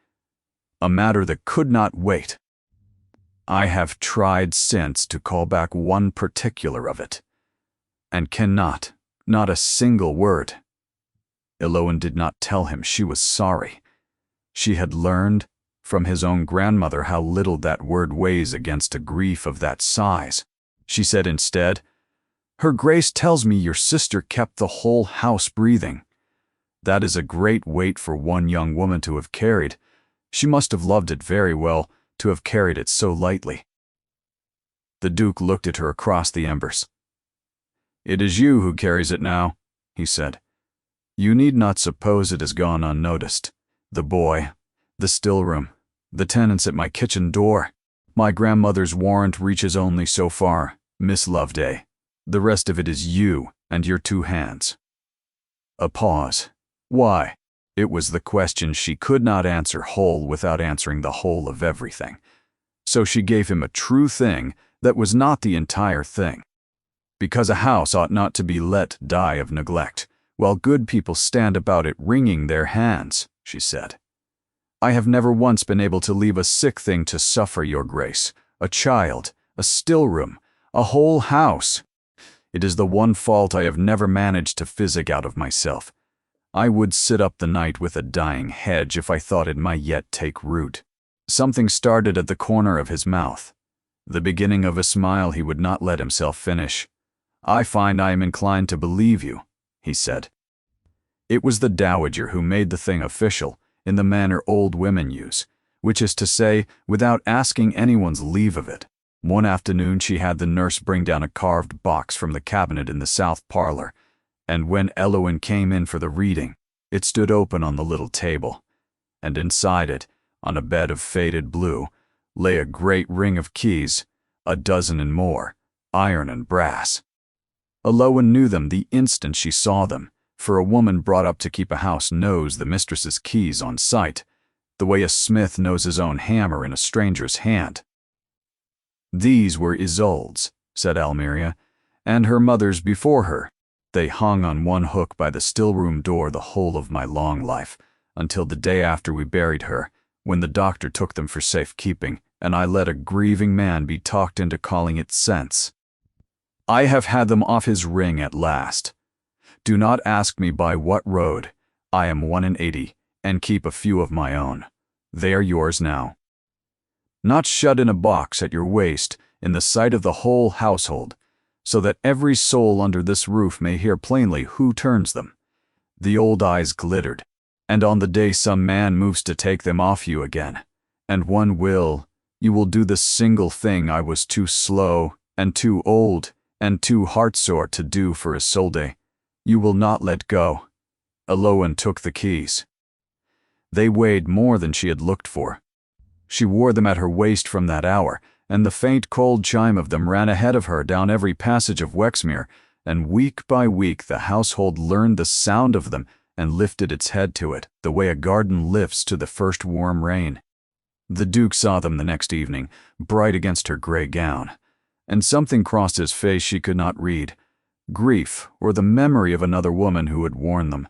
A matter that could not wait. I have tried since to call back one particular of it, and cannot, not a single word. Eloin did not tell him she was sorry. She had learned from his own grandmother how little that word weighs against a grief of that size. She said instead, "Her Grace tells me your sister kept the whole house breathing. That is a great weight for one young woman to have carried. She must have loved it very well, to have carried it so lightly." The Duke looked at her across the embers. "It is you who carries it now," he said. "You need not suppose it has gone unnoticed. The boy, the still-room, the tenants at my kitchen door. My grandmother's warrant reaches only so far, Miss Loveday. The rest of it is you and your 2 hands." A pause. Why? It was the question she could not answer whole without answering the whole of everything. So she gave him a true thing that was not the entire thing. Because a house ought not to be let die of neglect, while good people stand about it wringing their hands, she said. "I have never once been able to leave a sick thing to suffer, your Grace, a child, a still-room, a whole house. It is the one fault I have never managed to physic out of myself. I would sit up the night with a dying hedge if I thought it might yet take root." Something started at the corner of his mouth, the beginning of a smile he would not let himself finish. "I find I am inclined to believe you," he said. It was the Dowager who made the thing official, in the manner old women use, which is to say, without asking anyone's leave of it. One afternoon she had the nurse bring down a carved box from the cabinet in the south parlor, and when Eloin came in for the reading, it stood open on the little table, and inside it, on a bed of faded blue, lay a great ring of keys, a dozen and more, iron and brass. Eloin knew them the instant she saw them, for a woman brought up to keep a house knows the mistress's keys on sight, the way a smith knows his own hammer in a stranger's hand. "These were Isolde's," said Almeria, "and her mother's before her. They hung on one hook by the still-room door the whole of my long life, until the day after we buried her, when the doctor took them for safe-keeping, and I let a grieving man be talked into calling it sense. I have had them off his ring at last. Do not ask me by what road. I am 1 in 80, and keep a few of my own. They are yours now. Not shut in a box at your waist, in the sight of the whole household, so that every soul under this roof may hear plainly who turns them. The old eyes glittered, and on the day some man moves to take them off you again, and one will, you will do the single thing I was too slow, and too old, and too heartsore to do for Isolde. You will not let go. Eloan took the keys. They weighed more than she had looked for. She wore them at her waist from that hour, and the faint cold chime of them ran ahead of her down every passage of Wexmere, and week by week the household learned the sound of them and lifted its head to it, the way a garden lifts to the first warm rain. The Duke saw them the next evening, bright against her gray gown, and something crossed his face she could not read. Grief, or the memory of another woman who had worn them,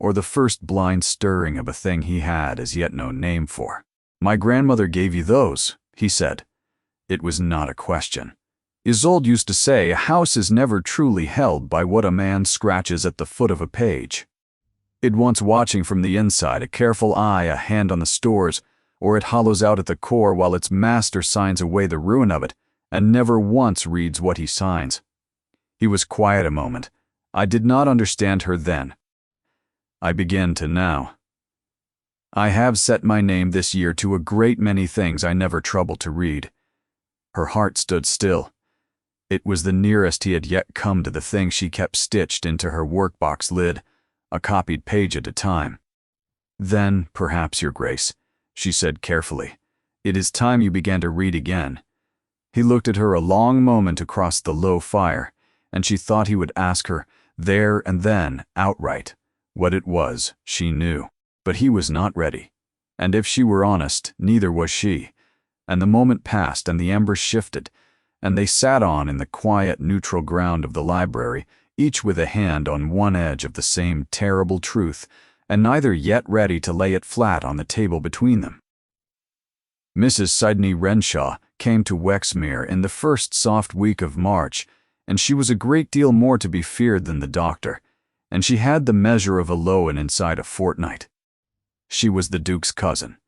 or the first blind stirring of a thing he had as yet no name for. "My grandmother gave you those," he said. It was not a question. Isolde used to say a house is never truly held by what a man scratches at the foot of a page. It wants watching from the inside, a careful eye, a hand on the stores, or it hollows out at the core while its master signs away the ruin of it, and never once reads what he signs. He was quiet a moment. I did not understand her then. I begin to now. I have set my name this year to a great many things I never troubled to read. Her heart stood still. It was the nearest he had yet come to the thing she kept stitched into her workbox lid, a copied page at a time. "Then, perhaps, Your Grace," she said carefully, "it is time you began to read again." He looked at her a long moment across the low fire, and she thought he would ask her, there and then, outright, what it was she knew. But he was not ready, and if she were honest, neither was she. And the moment passed, and the embers shifted, and they sat on in the quiet, neutral ground of the library, each with a hand on one edge of the same terrible truth, and neither yet ready to lay it flat on the table between them. Mrs. Sidney Renshaw came to Wexmere in the first soft week of March, and she was a great deal more to be feared than the doctor, and she had the measure of Eloan inside a fortnight. She was the Duke's cousin,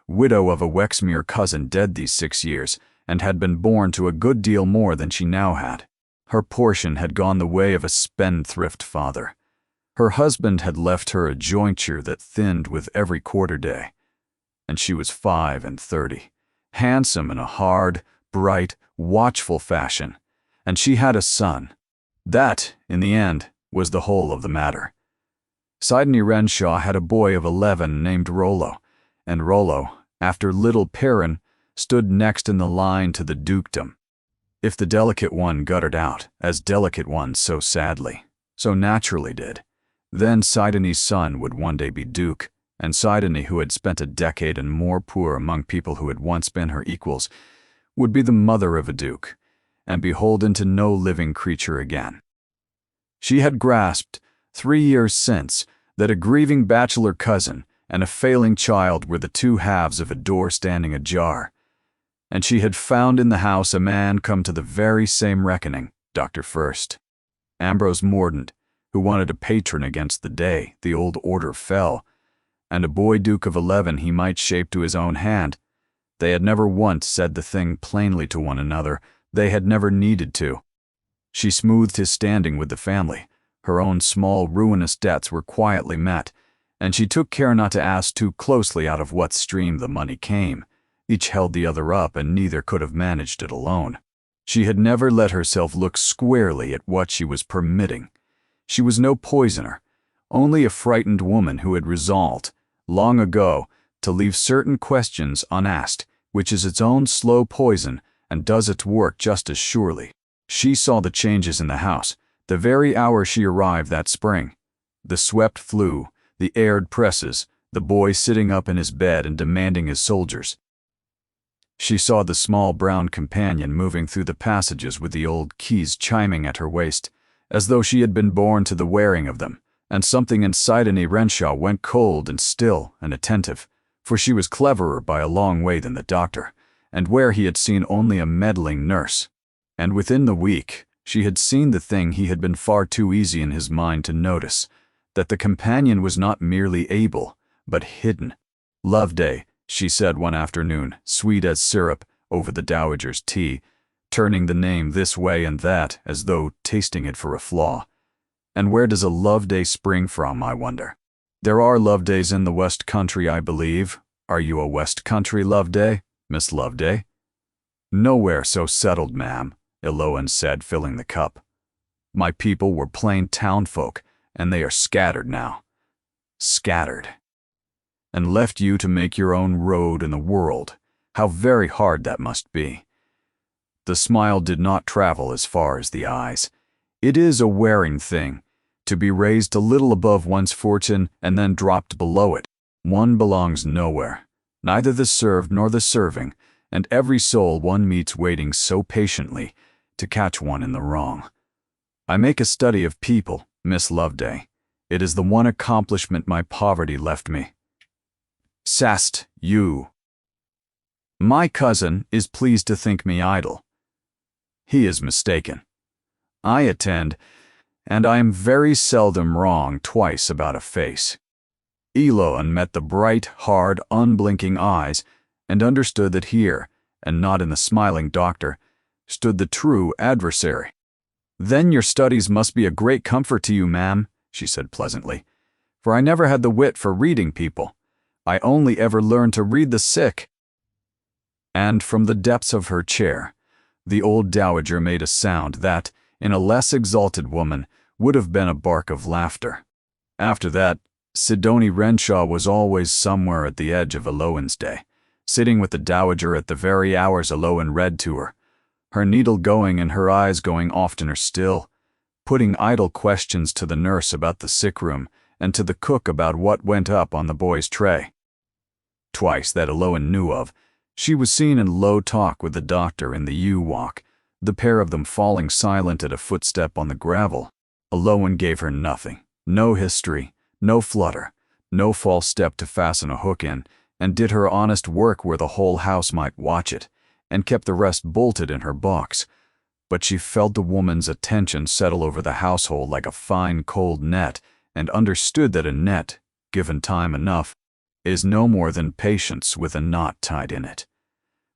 widow of a Wexmere cousin dead these 6 years, and had been born to a good deal more than she now had. Her portion had gone the way of a spendthrift father. Her husband had left her a jointure that thinned with every quarter day, and she was 35, handsome in a hard, bright, watchful fashion, and she had a son. That, in the end, was the whole of the matter. Sidney Renshaw had a boy of 11 named Rollo, and Rollo, after little Perrin, stood next in the line to the dukedom. If the delicate one guttered out, as delicate ones so sadly, so naturally did, then Sidney's son would one day be duke, and Sidney, who had spent a decade and more poor among people who had once been her equals, would be the mother of a duke, and beholden to no living creature again. She had grasped, 3 years since, that a grieving bachelor cousin and a failing child were the two halves of a door standing ajar, and she had found in the house a man come to the very same reckoning, Dr. First. Ambrose Mordaunt, who wanted a patron against the day the old order fell, and a boy Duke of 11 he might shape to his own hand. They had never once said the thing plainly to one another. They had never needed to. She smoothed his standing with the family. Her own small, ruinous debts were quietly met, and she took care not to ask too closely out of what stream the money came. Each held the other up, and neither could have managed it alone. She had never let herself look squarely at what she was permitting. She was no poisoner, only a frightened woman who had resolved, long ago, to leave certain questions unasked, which is its own slow poison and does its work just as surely. She saw the changes in the house, the very hour she arrived that spring. The swept flue, the aired presses, the boy sitting up in his bed and demanding his soldiers. She saw the small brown companion moving through the passages with the old keys chiming at her waist, as though she had been born to the wearing of them, and something in Sidney Renshaw went cold and still and attentive, for she was cleverer by a long way than the doctor, and where he had seen only a meddling nurse. And within the week, She had seen the thing he had been far too easy in his mind to notice, that the companion was not merely able, but hidden. "Loveday," she said one afternoon, sweet as syrup, over the dowager's tea, turning the name this way and that as though tasting it for a flaw. "And where does a Loveday spring from, I wonder? There are Lovedays in the West Country, I believe. Are you a West Country Loveday, Miss Loveday?" "Nowhere so settled, ma'am," Eloan said, filling the cup. "My people were plain townfolk, and they are scattered now." Scattered. "And left you to make your own road in the world. How very hard that must be." The smile did not travel as far as the eyes. It is a wearing thing, to be raised a little above one's fortune and then dropped below it. One belongs nowhere, neither the served nor the serving, and every soul one meets waiting so patiently to catch one in the wrong. "I make a study of people, Miss Loveday. It is the one accomplishment my poverty left me." "Sast, you." "My cousin is pleased to think me idle." He is mistaken. I attend, and I am very seldom wrong twice about a face. Eloan met the bright, hard, unblinking eyes and understood that here, and not in the smiling doctor, stood the true adversary. "Then your studies must be a great comfort to you, ma'am," she said pleasantly, "for I never had the wit for reading people. I only ever learned to read the sick." And from the depths of her chair, the old dowager made a sound that, in a less exalted woman, would have been a bark of laughter. After that, Sidonie Renshaw was always somewhere at the edge of Eloan's day, sitting with the dowager at the very hours Eloan read to her, her needle going and her eyes going oftener still, putting idle questions to the nurse about the sick room and to the cook about what went up on the boy's tray. Twice that Eloan knew of, she was seen in low talk with the doctor in the yew-walk, the pair of them falling silent at a footstep on the gravel. Eloan gave her nothing, no history, no flutter, no false step to fasten a hook in, and did her honest work where the whole house might watch it, and kept the rest bolted in her box. But she felt the woman's attention settle over the household like a fine cold net, and understood that a net, given time enough, is no more than patience with a knot tied in it.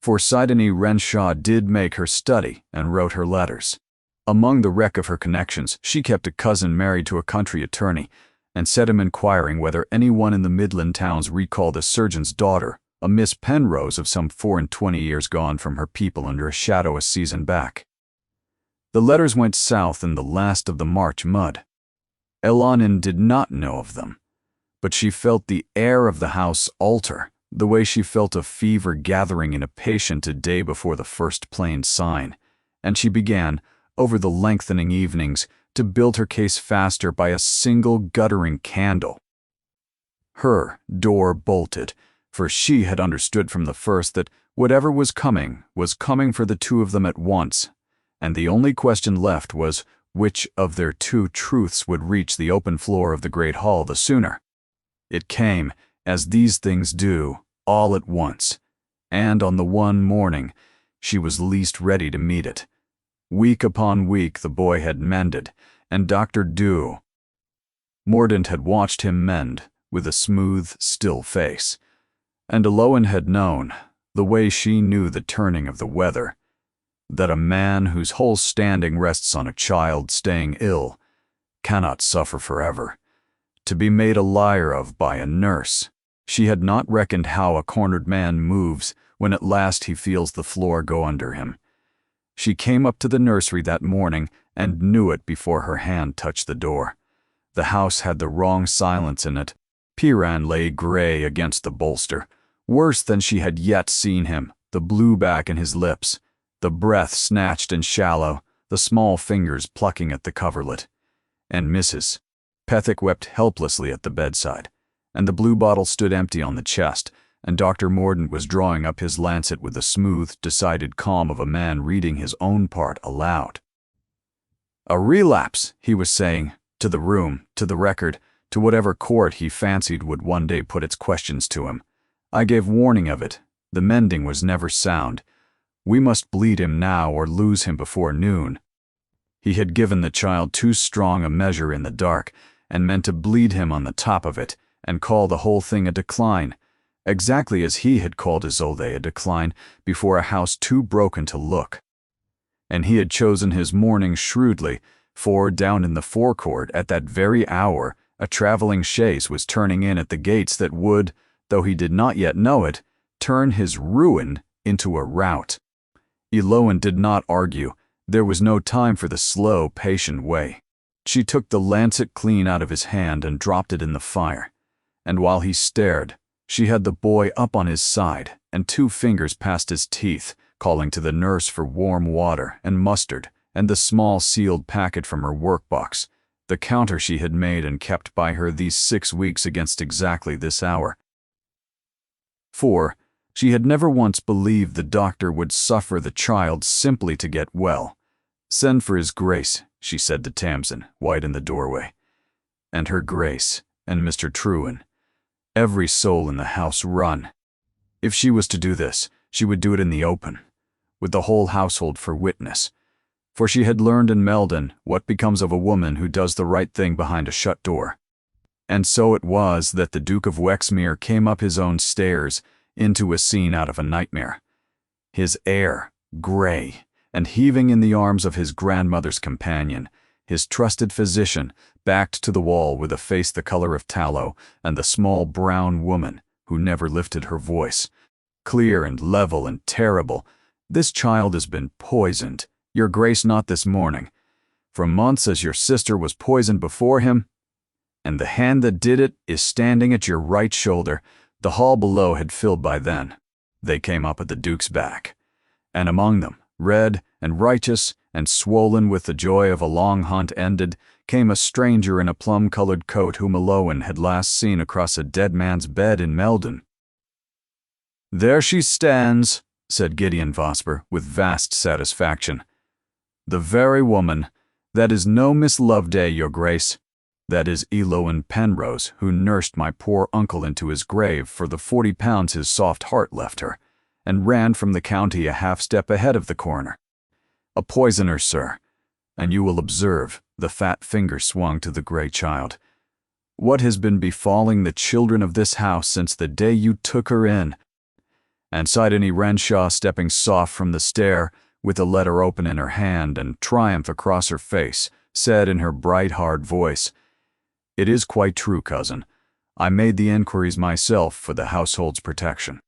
For Sidonie Renshaw did make her study and wrote her letters. Among the wreck of her connections, she kept a cousin married to a country attorney, and set him inquiring whether anyone in the Midland towns recalled a surgeon's daughter, a Miss Penrose of some 24 years gone from her people under a shadow a season back. The letters went south in the last of the March mud. Eloan did not know of them, but she felt the air of the house alter, the way she felt a fever gathering in a patient a day before the first plain sign, and she began, over the lengthening evenings, to build her case faster by a single guttering candle. Her door bolted, for she had understood from the first that whatever was coming for the two of them at once, and the only question left was which of their two truths would reach the open floor of the great hall the sooner. It came, as these things do, all at once, and on the one morning she was least ready to meet it. Week upon week the boy had mended, and Dr. Dew. Mordaunt had watched him mend with a smooth, still face, and Eloan had known, the way she knew the turning of the weather, that a man whose whole standing rests on a child staying ill cannot suffer forever, to be made a liar of by a nurse. She had not reckoned how a cornered man moves when at last he feels the floor go under him. She came up to the nursery that morning and knew it before her hand touched the door. The house had the wrong silence in it. Piran lay gray against the bolster, worse than she had yet seen him, the blue back in his lips, the breath snatched and shallow, the small fingers plucking at the coverlet. And Mrs. Pethick wept helplessly at the bedside, and the blue bottle stood empty on the chest, and Dr. Mordaunt was drawing up his lancet with the smooth, decided calm of a man reading his own part aloud. "A relapse," he was saying, to the room, to the record, to whatever court he fancied would one day put its questions to him. "I gave warning of it. The mending was never sound. We must bleed him now or lose him before noon." He had given the child too strong a measure in the dark, and meant to bleed him on the top of it, and call the whole thing a decline, exactly as he had called Isolde a decline before a house too broken to look. And he had chosen his morning shrewdly, for down in the forecourt at that very hour a traveling chaise was turning in at the gates that would, though he did not yet know it, turn his ruin into a rout. Eloan did not argue. There was no time for the slow, patient way. She took the lancet clean out of his hand and dropped it in the fire. And while he stared, she had the boy up on his side and 2 fingers past his teeth, calling to the nurse for warm water and mustard and the small sealed packet from her workbox, the counter she had made and kept by her these 6 weeks against exactly this hour. For she had never once believed the doctor would suffer the child simply to get well. "Send for his grace," she said to Tamsin, white in the doorway. And her grace, and Mr. Trewin. Every soul in the house run. If she was to do this, she would do it in the open, with the whole household for witness. For she had learned in Meldon what becomes of a woman who does the right thing behind a shut door. And so it was that the Duke of Wexmere came up his own stairs into a scene out of a nightmare. His heir, gray, and heaving in the arms of his grandmother's companion, his trusted physician, backed to the wall with a face the color of tallow, and the small brown woman who never lifted her voice. Clear and level and terrible, "This child has been poisoned, your grace, not this morning. For months as your sister was poisoned before him, and the hand that did it is standing at your right shoulder." The hall below had filled by then. They came up at the Duke's back. And among them, red and righteous and swollen with the joy of a long hunt ended, came a stranger in a plum-colored coat whom Eloan had last seen across a dead man's bed in Meldon. "There she stands," said Gideon Vosper with vast satisfaction. "The very woman. That is no Miss Loveday, your grace. That is Eloan Penrose, who nursed my poor uncle into his grave for the 40 pounds his soft heart left her, and ran from the county a half-step ahead of the coroner. A poisoner, sir, and you will observe," the fat finger swung to the gray child, "what has been befalling the children of this house since the day you took her in." And Sidonie Renshaw, stepping soft from the stair, with the letter open in her hand and triumph across her face, said in her bright, hard voice, "It is quite true, cousin. I made the inquiries myself for the household's protection.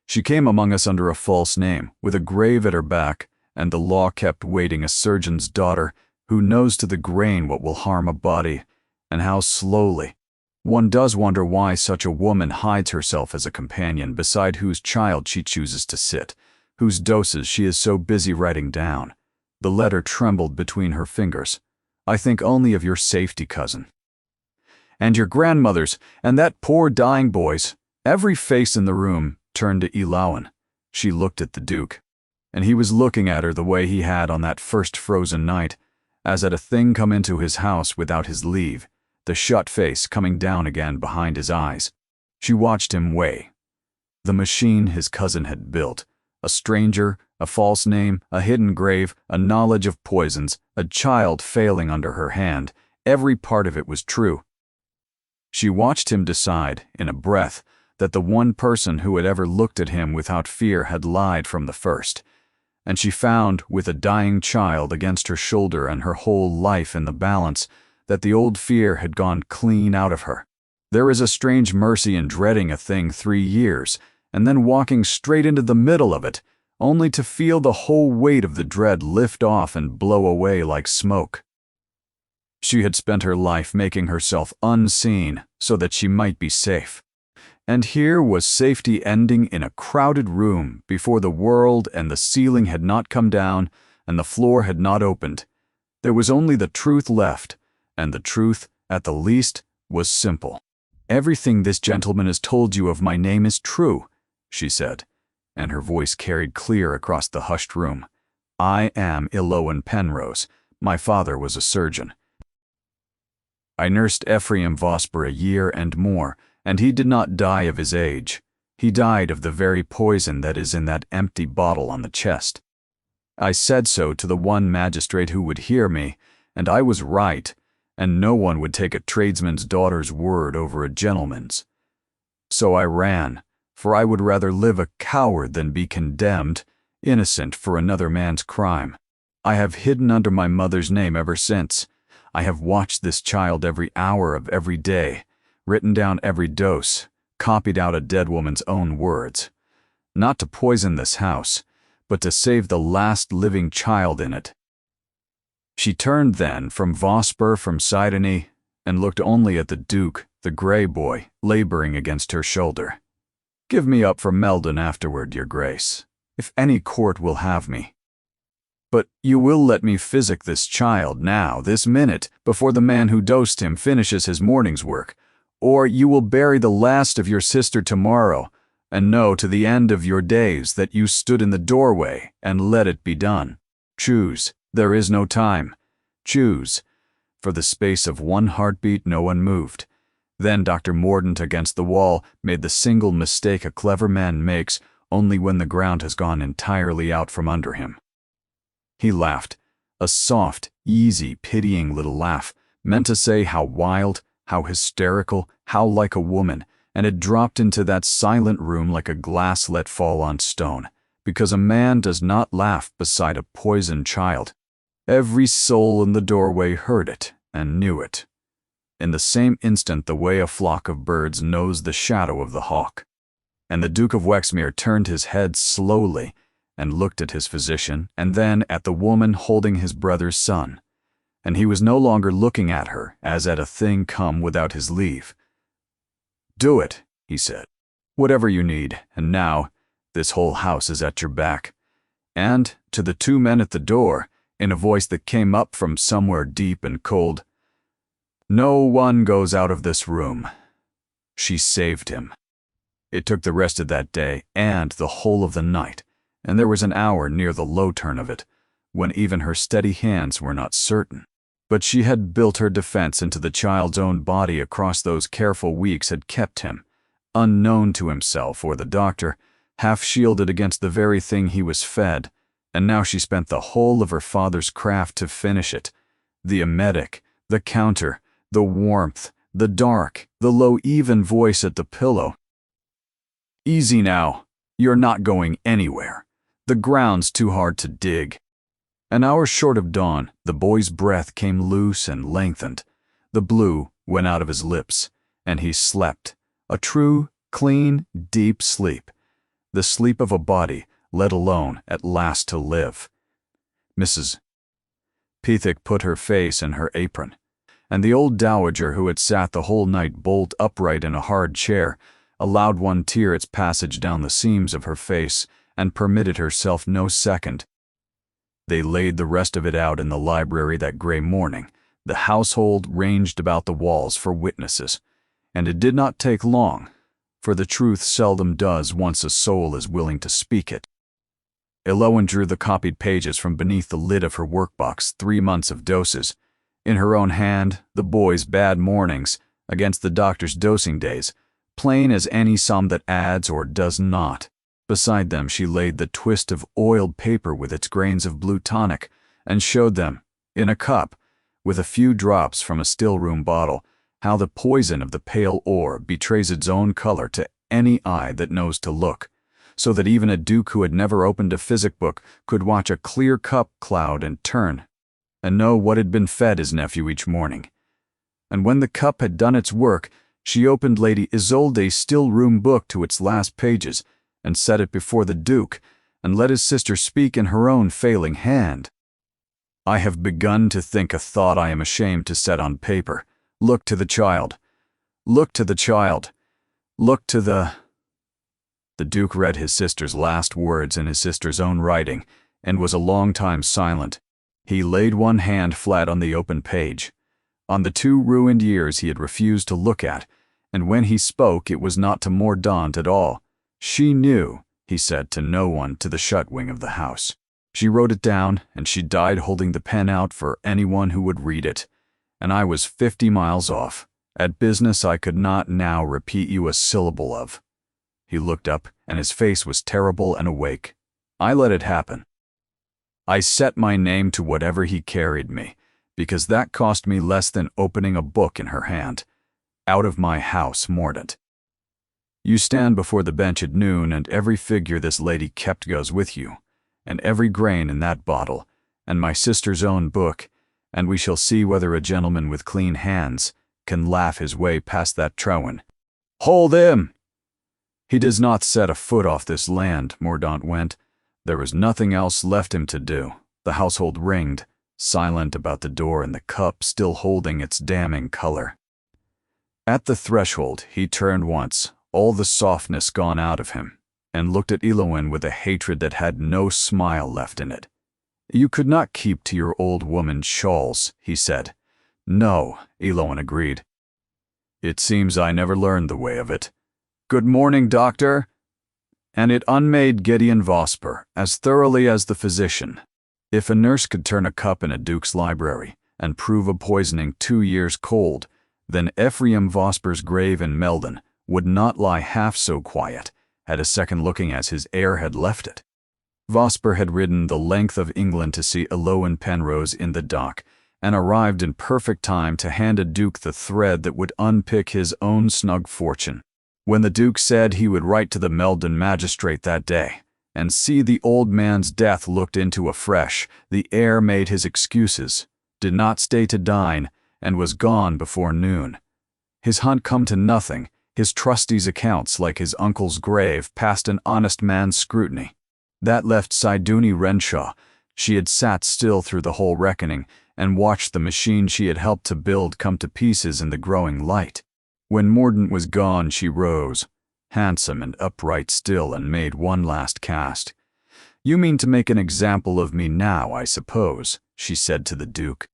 She came among us under a false name, with a grave at her back, and the law kept waiting a surgeon's daughter, who knows to the grain what will harm a body, and how slowly. One does wonder why such a woman hides herself as a companion beside whose child she chooses to sit, whose doses she is so busy writing down." The letter trembled between her fingers. "I think only of your safety, cousin. And your grandmother's, and that poor dying boy's." Every face in the room turned to Eloan. She looked at the Duke, and he was looking at her the way he had on that first frozen night, as at a thing come into his house without his leave, the shut face coming down again behind his eyes. She watched him weigh the machine his cousin had built, a stranger, a false name, a hidden grave, a knowledge of poisons, a child failing under her hand. Every part of it was true. She watched him decide, in a breath, that the one person who had ever looked at him without fear had lied from the first. And she found, with a dying child against her shoulder and her whole life in the balance, that the old fear had gone clean out of her. There is a strange mercy in dreading a thing 3 years, and then walking straight into the middle of it, only to feel the whole weight of the dread lift off and blow away like smoke. She had spent her life making herself unseen so that she might be safe. And here was safety ending in a crowded room before the world and the ceiling had not come down and the floor had not opened. There was only the truth left, and the truth, at the least, was simple. "Everything this gentleman has told you of my name is true," she said, and her voice carried clear across the hushed room. "I am Eloan Penrose. My father was a surgeon. I nursed Ephraim Vosper a year and more, and he did not die of his age. He died of the very poison that is in that empty bottle on the chest. I said so to the one magistrate who would hear me, and I was right, and no one would take a tradesman's daughter's word over a gentleman's. So I ran, for I would rather live a coward than be condemned, innocent, for another man's crime. I have hidden under my mother's name ever since. I have watched this child every hour of every day, written down every dose, copied out a dead woman's own words. Not to poison this house, but to save the last living child in it. She turned then from Vosper, from Sidony, and looked only at the Duke, the grey boy, laboring against her shoulder. Give me up for Meldon afterward, your grace, if any court will have me. But you will let me physic this child now, this minute, before the man who dosed him finishes his morning's work, or you will bury the last of your sister tomorrow, and know to the end of your days that you stood in the doorway and let it be done. Choose, there is no time. Choose. For the space of one heartbeat no one moved. Then Dr. Mordaunt against the wall made the single mistake a clever man makes only when the ground has gone entirely out from under him. He laughed, a soft, easy, pitying little laugh, meant to say how wild, how hysterical, how like a woman, and it dropped into that silent room like a glass let fall on stone, because a man does not laugh beside a poisoned child. Every soul in the doorway heard it and knew it. In the same instant the way a flock of birds knows the shadow of the hawk. And the Duke of Wexmere turned his head slowly and looked at his physician and then at the woman holding his brother's son. And he was no longer looking at her as at a thing come without his leave. Do it, he said. Whatever you need, and now this whole house is at your back. And to the two men at the door, in a voice that came up from somewhere deep and cold, no one goes out of this room. She saved him. It took the rest of that day and the whole of the night, and there was an hour near the low turn of it, when even her steady hands were not certain. But she had built her defense into the child's own body across those careful weeks had kept him, unknown to himself or the doctor, half shielded against the very thing he was fed, and now she spent the whole of her father's craft to finish it. The emetic, the counter, the warmth, the dark, the low even voice at the pillow. Easy now, you're not going anywhere. The ground's too hard to dig. An hour short of dawn, the boy's breath came loose and lengthened. The blue went out of his lips, and he slept, a true, clean, deep sleep, the sleep of a body let alone at last to live. Mrs. Pethick put her face in her apron, and the old dowager who had sat the whole night bolt upright in a hard chair allowed one tear its passage down the seams of her face and permitted herself no second. They laid the rest of it out in the library that gray morning, the household ranged about the walls for witnesses, and it did not take long, for the truth seldom does once a soul is willing to speak it. Elowen drew the copied pages from beneath the lid of her workbox, 3 months of doses. In her own hand, the boy's bad mornings against the doctor's dosing days, plain as any sum that adds or does not. Beside them she laid the twist of oiled paper with its grains of blue tonic, and showed them, in a cup, with a few drops from a still-room bottle, how the poison of the pale ore betrays its own color to any eye that knows to look, so that even a duke who had never opened a physic book could watch a clear cup cloud and turn, and know what had been fed his nephew each morning. And when the cup had done its work, she opened Lady Isolde's still-room book to its last pages, and set it before the Duke, and let his sister speak in her own failing hand. I have begun to think a thought I am ashamed to set on paper. Look to the child. Look to the child. Look to the... The Duke read his sister's last words in his sister's own writing, and was a long time silent. He laid one hand flat on the open page. On the 2 ruined years he had refused to look at, and when he spoke it was not to Mordaunt at all. She knew, he said to no one to the shut wing of the house. She wrote it down, and she died holding the pen out for anyone who would read it. And I was 50 miles off, at business I could not now repeat you a syllable of. He looked up, and his face was terrible and awake. I let it happen. I set my name to whatever he carried me, because that cost me less than opening a book in her hand. Out of my house, Mordaunt. You stand before the bench at noon, and every figure this lady kept goes with you, and every grain in that bottle, and my sister's own book, and we shall see whether a gentleman with clean hands can laugh his way past that Trowan. Hold him! He does not set a foot off this land, Mordaunt went. There was nothing else left him to do. The household ringed, silent about the door, and the cup still holding its damning color. At the threshold he turned once, all the softness gone out of him, and looked at Eloin with a hatred that had no smile left in it. You could not keep to your old woman's shawls, he said. No, Eloin agreed. It seems I never learned the way of it. Good morning, doctor. And it unmade Gideon Vosper as thoroughly as the physician. If a nurse could turn a cup in a duke's library and prove a poisoning 2 years cold, then Ephraim Vosper's grave in Meldon would not lie half so quiet had a second looking as his heir had left it. Vosper had ridden the length of England to see Eloin Penrose in the dock, and arrived in perfect time to hand a duke the thread that would unpick his own snug fortune. When the duke said he would write to the Meldon magistrate that day, and see the old man's death looked into afresh, the heir made his excuses, did not stay to dine, and was gone before noon. His hunt come to nothing, his trustees' accounts, like his uncle's grave, passed an honest man's scrutiny. That left Sidonie Renshaw. She had sat still through the whole reckoning, and watched the machine she had helped to build come to pieces in the growing light. When Mordaunt was gone, she rose, handsome and upright still, and made one last cast. You mean to make an example of me now, I suppose, she said to the duke.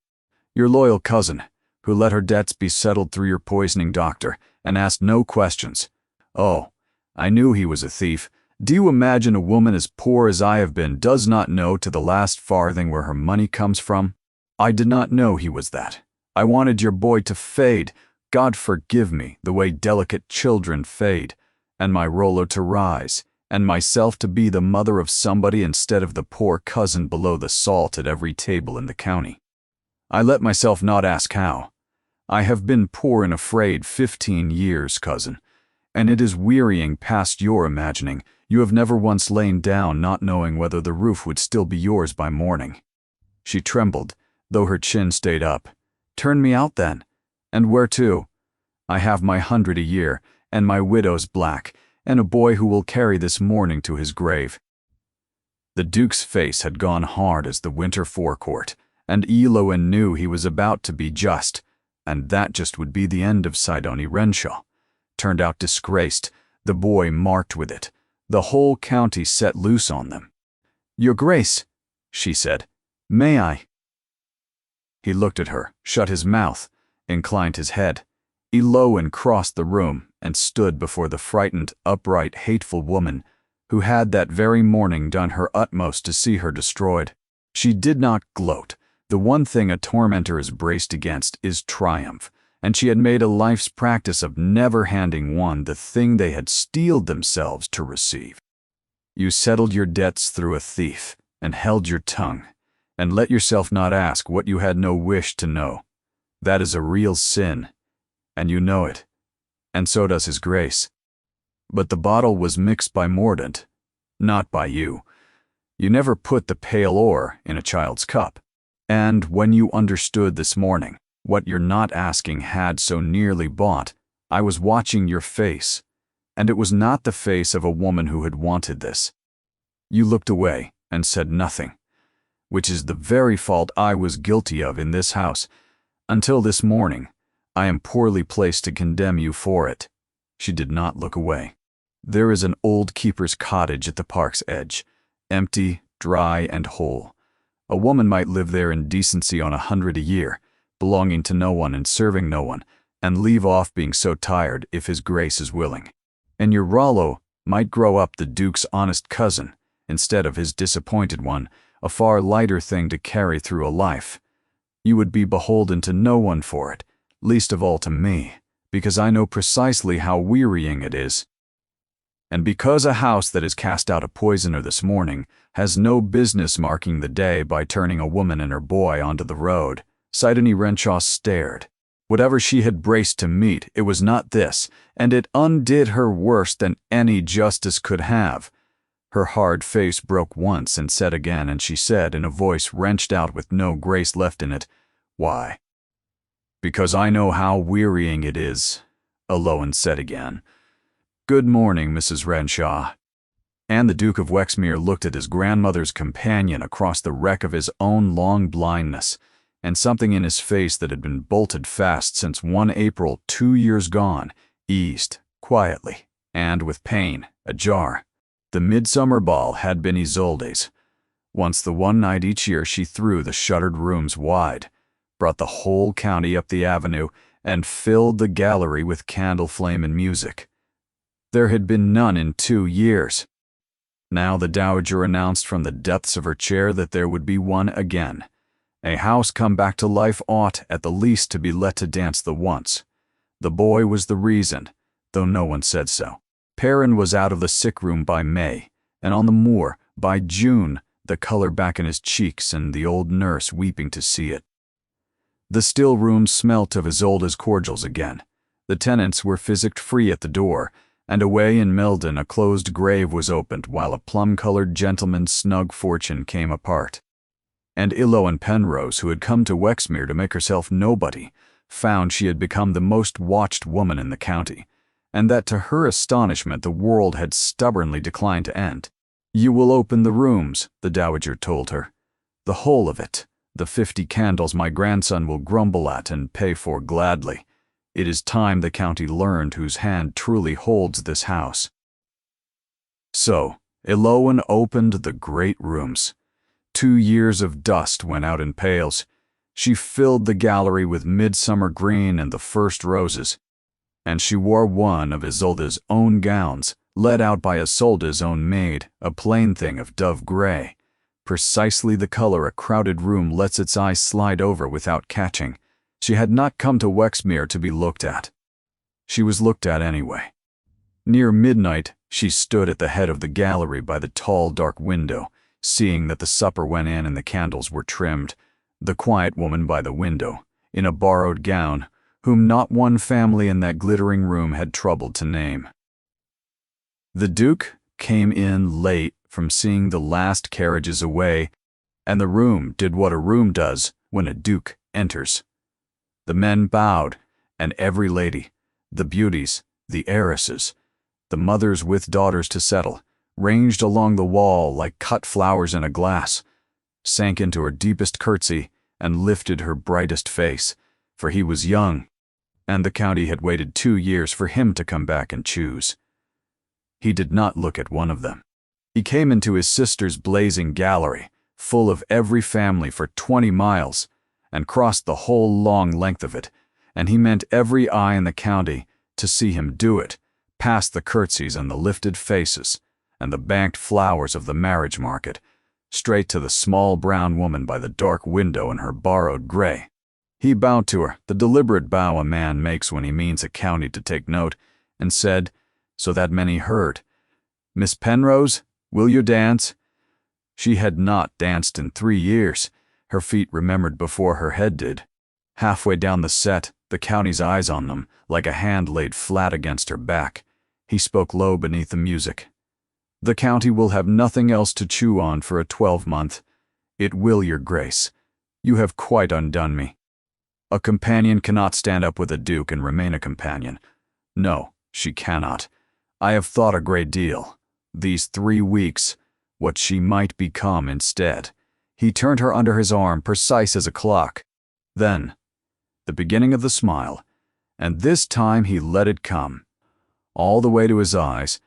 Your loyal cousin, who let her debts be settled through your poisoning doctor, and asked no questions. Oh, I knew he was a thief. Do you imagine a woman as poor as I have been does not know to the last farthing where her money comes from? I did not know he was that. I wanted your boy to fade, God forgive me, the way delicate children fade, and my Rollo to rise, and myself to be the mother of somebody instead of the poor cousin below the salt at every table in the county. I let myself not ask how. I have been poor and afraid 15 years, cousin, and it is wearying past your imagining. You have never once lain down not knowing whether the roof would still be yours by morning. She trembled, though her chin stayed up. Turn me out then. And where to? I have my 100 a year, and my widow's black, and a boy who will carry this morning to his grave. The duke's face had gone hard as the winter forecourt, and Eloin knew he was about to be just, and that just would be the end of Sidonie Renshaw. Turned out disgraced, the boy marked with it, the whole county set loose on them. Your Grace, she said, may I? He looked at her, shut his mouth, inclined his head. Eloin crossed the room and stood before the frightened, upright, hateful woman who had that very morning done her utmost to see her destroyed. She did not gloat. The one thing a tormentor is braced against is triumph, and she had made a life's practice of never handing one the thing they had steeled themselves to receive. You settled your debts through a thief, and held your tongue, and let yourself not ask what you had no wish to know. That is a real sin, and you know it, and so does his grace. But the bottle was mixed by Mordaunt, not by you. You never put the pale ore in a child's cup. And when you understood this morning what your not asking had so nearly bought, I was watching your face, and it was not the face of a woman who had wanted this. You looked away and said nothing, which is the very fault I was guilty of in this house. Until this morning, I am poorly placed to condemn you for it. She did not look away. There is an old keeper's cottage at the park's edge, empty, dry, and whole. A woman might live there in decency on 100 a year, belonging to no one and serving no one, and leave off being so tired if his grace is willing. And your Rollo might grow up the duke's honest cousin, instead of his disappointed one, a far lighter thing to carry through a life. You would be beholden to no one for it, least of all to me, because I know precisely how wearying it is. And because a house that has cast out a poisoner this morning has no business marking the day by turning a woman and her boy onto the road, Sidonie Renshaw stared. Whatever she had braced to meet, it was not this, and it undid her worse than any justice could have. Her hard face broke once and set again, and she said in a voice wrenched out with no grace left in it, "Why?" "Because I know how wearying it is," Eloan said again. "Good morning, Mrs. Renshaw." And the Duke of Wexmere looked at his grandmother's companion across the wreck of his own long blindness, and something in his face that had been bolted fast since one April 2 years gone eased, quietly, and with pain, ajar. The midsummer ball had been Isolde's. Once the one night each year she threw the shuttered rooms wide, brought the whole county up the avenue, and filled the gallery with candle flame and music. There had been none in 2 years. Now the dowager announced from the depths of her chair that there would be one again. A house come back to life ought, at the least, to be let to dance the once. The boy was the reason, though no one said so. Perrin was out of the sick room by May, and on the moor by June, the color back in his cheeks and the old nurse weeping to see it. The still room smelt of Isolde's cordials again. The tenants were physicked free at the door, and away in Meldon a closed grave was opened while a plum-colored gentleman's snug fortune came apart. And Eloan Penrose, who had come to Wexmere to make herself nobody, found she had become the most watched woman in the county, and that to her astonishment the world had stubbornly declined to end. "You will open the rooms," the dowager told her. "The whole of it. The 50 candles my grandson will grumble at and pay for gladly. It is time the county learned whose hand truly holds this house." So, Eloan opened the great rooms. 2 years of dust went out in pails. She filled the gallery with midsummer green and the first roses, and she wore one of Isolde's own gowns, led out by Isolde's own maid, a plain thing of dove gray, precisely the color a crowded room lets its eyes slide over without catching. She had not come to Wexmere to be looked at. She was looked at anyway. Near midnight, she stood at the head of the gallery by the tall, dark window, seeing that the supper went in and the candles were trimmed. The quiet woman by the window, in a borrowed gown, whom not one family in that glittering room had troubled to name. The Duke came in late from seeing the last carriages away, and the room did what a room does when a duke enters. The men bowed, and every lady, the beauties, the heiresses, the mothers with daughters to settle, ranged along the wall like cut flowers in a glass, sank into her deepest curtsy and lifted her brightest face, for he was young, and the county had waited 2 years for him to come back and choose. He did not look at one of them. He came into his sister's blazing gallery, full of every family for 20 miles, and crossed the whole long length of it, and he meant every eye in the county to see him do it, past the curtsies and the lifted faces, and the banked flowers of the marriage market, straight to the small brown woman by the dark window in her borrowed gray. He bowed to her, the deliberate bow a man makes when he means a county to take note, and said, so that many heard, "Miss Penrose, will you dance?" She had not danced in 3 years. Her feet remembered before her head did. Halfway down the set, the county's eyes on them, like a hand laid flat against her back, he spoke low beneath the music. "The county will have nothing else to chew on for a 12-month. It will, your grace. You have quite undone me. A companion cannot stand up with a duke and remain a companion. No, she cannot. I have thought a great deal. These 3 weeks, what she might become instead." He turned her under his arm, precise as a clock. Then, the beginning of the smile, and this time he let it come, all the way to his eyes,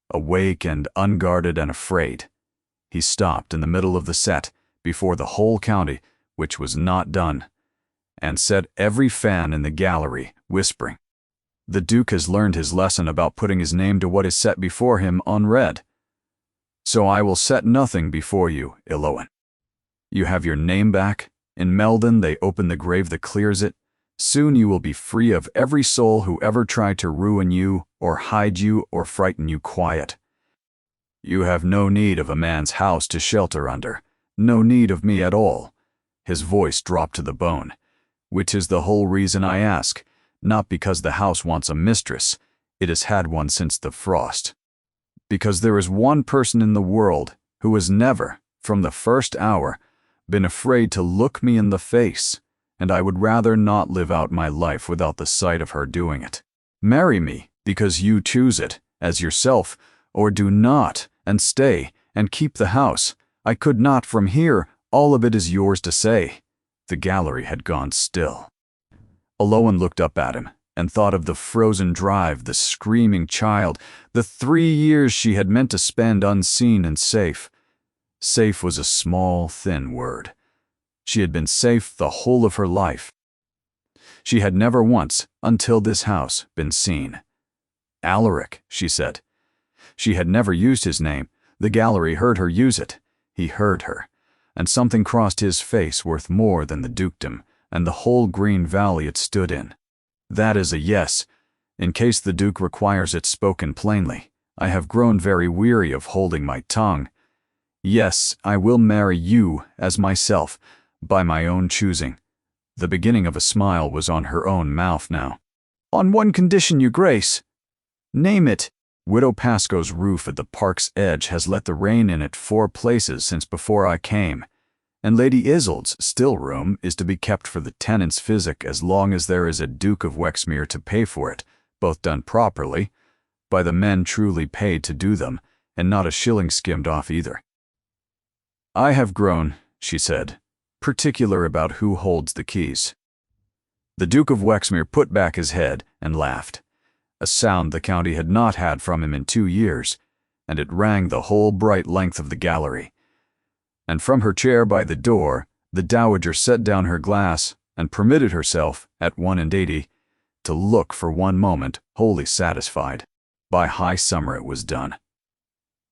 awake and unguarded and afraid. He stopped in the middle of the set, before the whole county, which was not done, and set every fan in the gallery, whispering, "The Duke has learned his lesson about putting his name to what is set before him unread. So I will set nothing before you, Eloan. You have your name back. In Meldon they open the grave that clears it. Soon you will be free of every soul who ever tried to ruin you or hide you or frighten you quiet. You have no need of a man's house to shelter under, no need of me at all." His voice dropped to the bone. "Which is the whole reason I ask, not because the house wants a mistress, it has had one since the frost. Because there is one person in the world who has never, from the first hour, been afraid to look me in the face, and I would rather not live out my life without the sight of her doing it. Marry me because you choose it, as yourself, or do not, and stay, and keep the house. I could not from here, all of it is yours to say." The gallery had gone still. Alowan looked up at him and thought of the frozen drive, the screaming child, the 3 years she had meant to spend unseen and safe. Safe was a small, thin word. She had been safe the whole of her life. She had never once, until this house, been seen. "Alaric," she said. She had never used his name. The gallery heard her use it. He heard her. And something crossed his face worth more than the dukedom and the whole green valley it stood in. "That is a yes. In case the duke requires it spoken plainly. I have grown very weary of holding my tongue. Yes, I will marry you as myself, by my own choosing." The beginning of a smile was on her own mouth now. "On one condition, your grace." "Name it." "Widow Pascoe's roof at the park's edge has let the rain in it 4 places since before I came, and Lady Isolde's still room is to be kept for the tenant's physic as long as there is a Duke of Wexmere to pay for it, both done properly, by the men truly paid to do them, and not a shilling skimmed off either." "I have grown," she said, "particular about who holds the keys." The Duke of Wexmere put back his head and laughed, a sound the county had not had from him in 2 years, and it rang the whole bright length of the gallery. And from her chair by the door, the dowager set down her glass and permitted herself, at 180, to look for one moment wholly satisfied. By high summer it was done.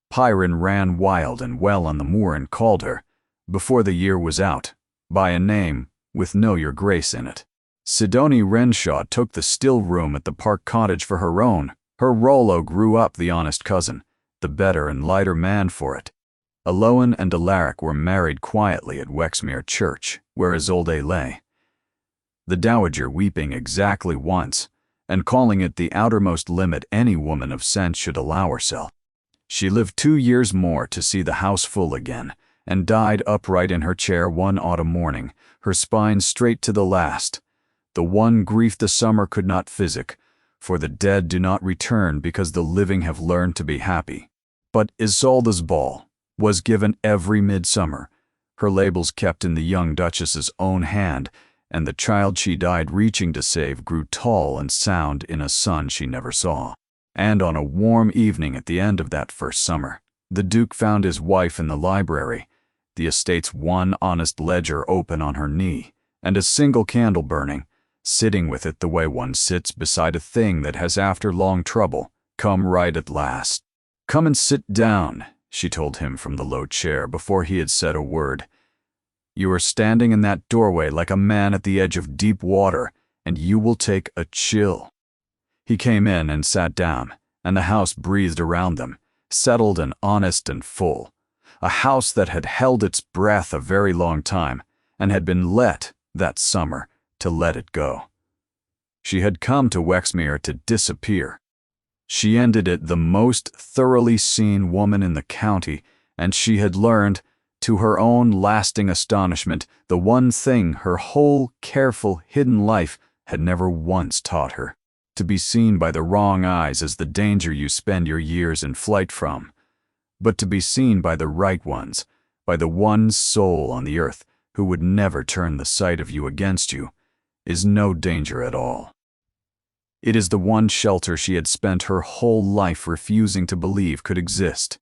Pyrrhon ran wild and well on the moor and called her, before the year was out, by a name with "Know Your Grace" in it. Sidonie Renshaw took the still room at the park cottage for her own. Her Rollo grew up the honest cousin, the better and lighter man for it. Alowan and Alaric were married quietly at Wexmere Church, where Isolde lay. The dowager weeping exactly once, and calling it the outermost limit any woman of sense should allow herself. She lived 2 years more to see the house full again, and died upright in her chair one autumn morning, her spine straight to the last. The one grief the summer could not physic, for the dead do not return because the living have learned to be happy. But Isolde's ball was given every midsummer, her labels kept in the young duchess's own hand, and the child she died reaching to save grew tall and sound in a son she never saw. And on a warm evening at the end of that first summer, the Duke found his wife in the library, the estate's one honest ledger open on her knee, and a single candle burning, sitting with it the way one sits beside a thing that has after long trouble come right at last. "Come and sit down," she told him from the low chair before he had said a word. "You are standing in that doorway like a man at the edge of deep water, and you will take a chill." He came in and sat down, and the house breathed around them, settled and honest and full. A house that had held its breath a very long time, and had been let, that summer, to let it go. She had come to Wexmere to disappear. She ended it the most thoroughly seen woman in the county, and she had learned, to her own lasting astonishment, the one thing her whole careful, hidden life had never once taught her: to be seen by the wrong eyes as the danger you spend your years in flight from, but to be seen by the right ones, by the one soul on the earth who would never turn the sight of you against you, is no danger at all. It is the one shelter she had spent her whole life refusing to believe could exist.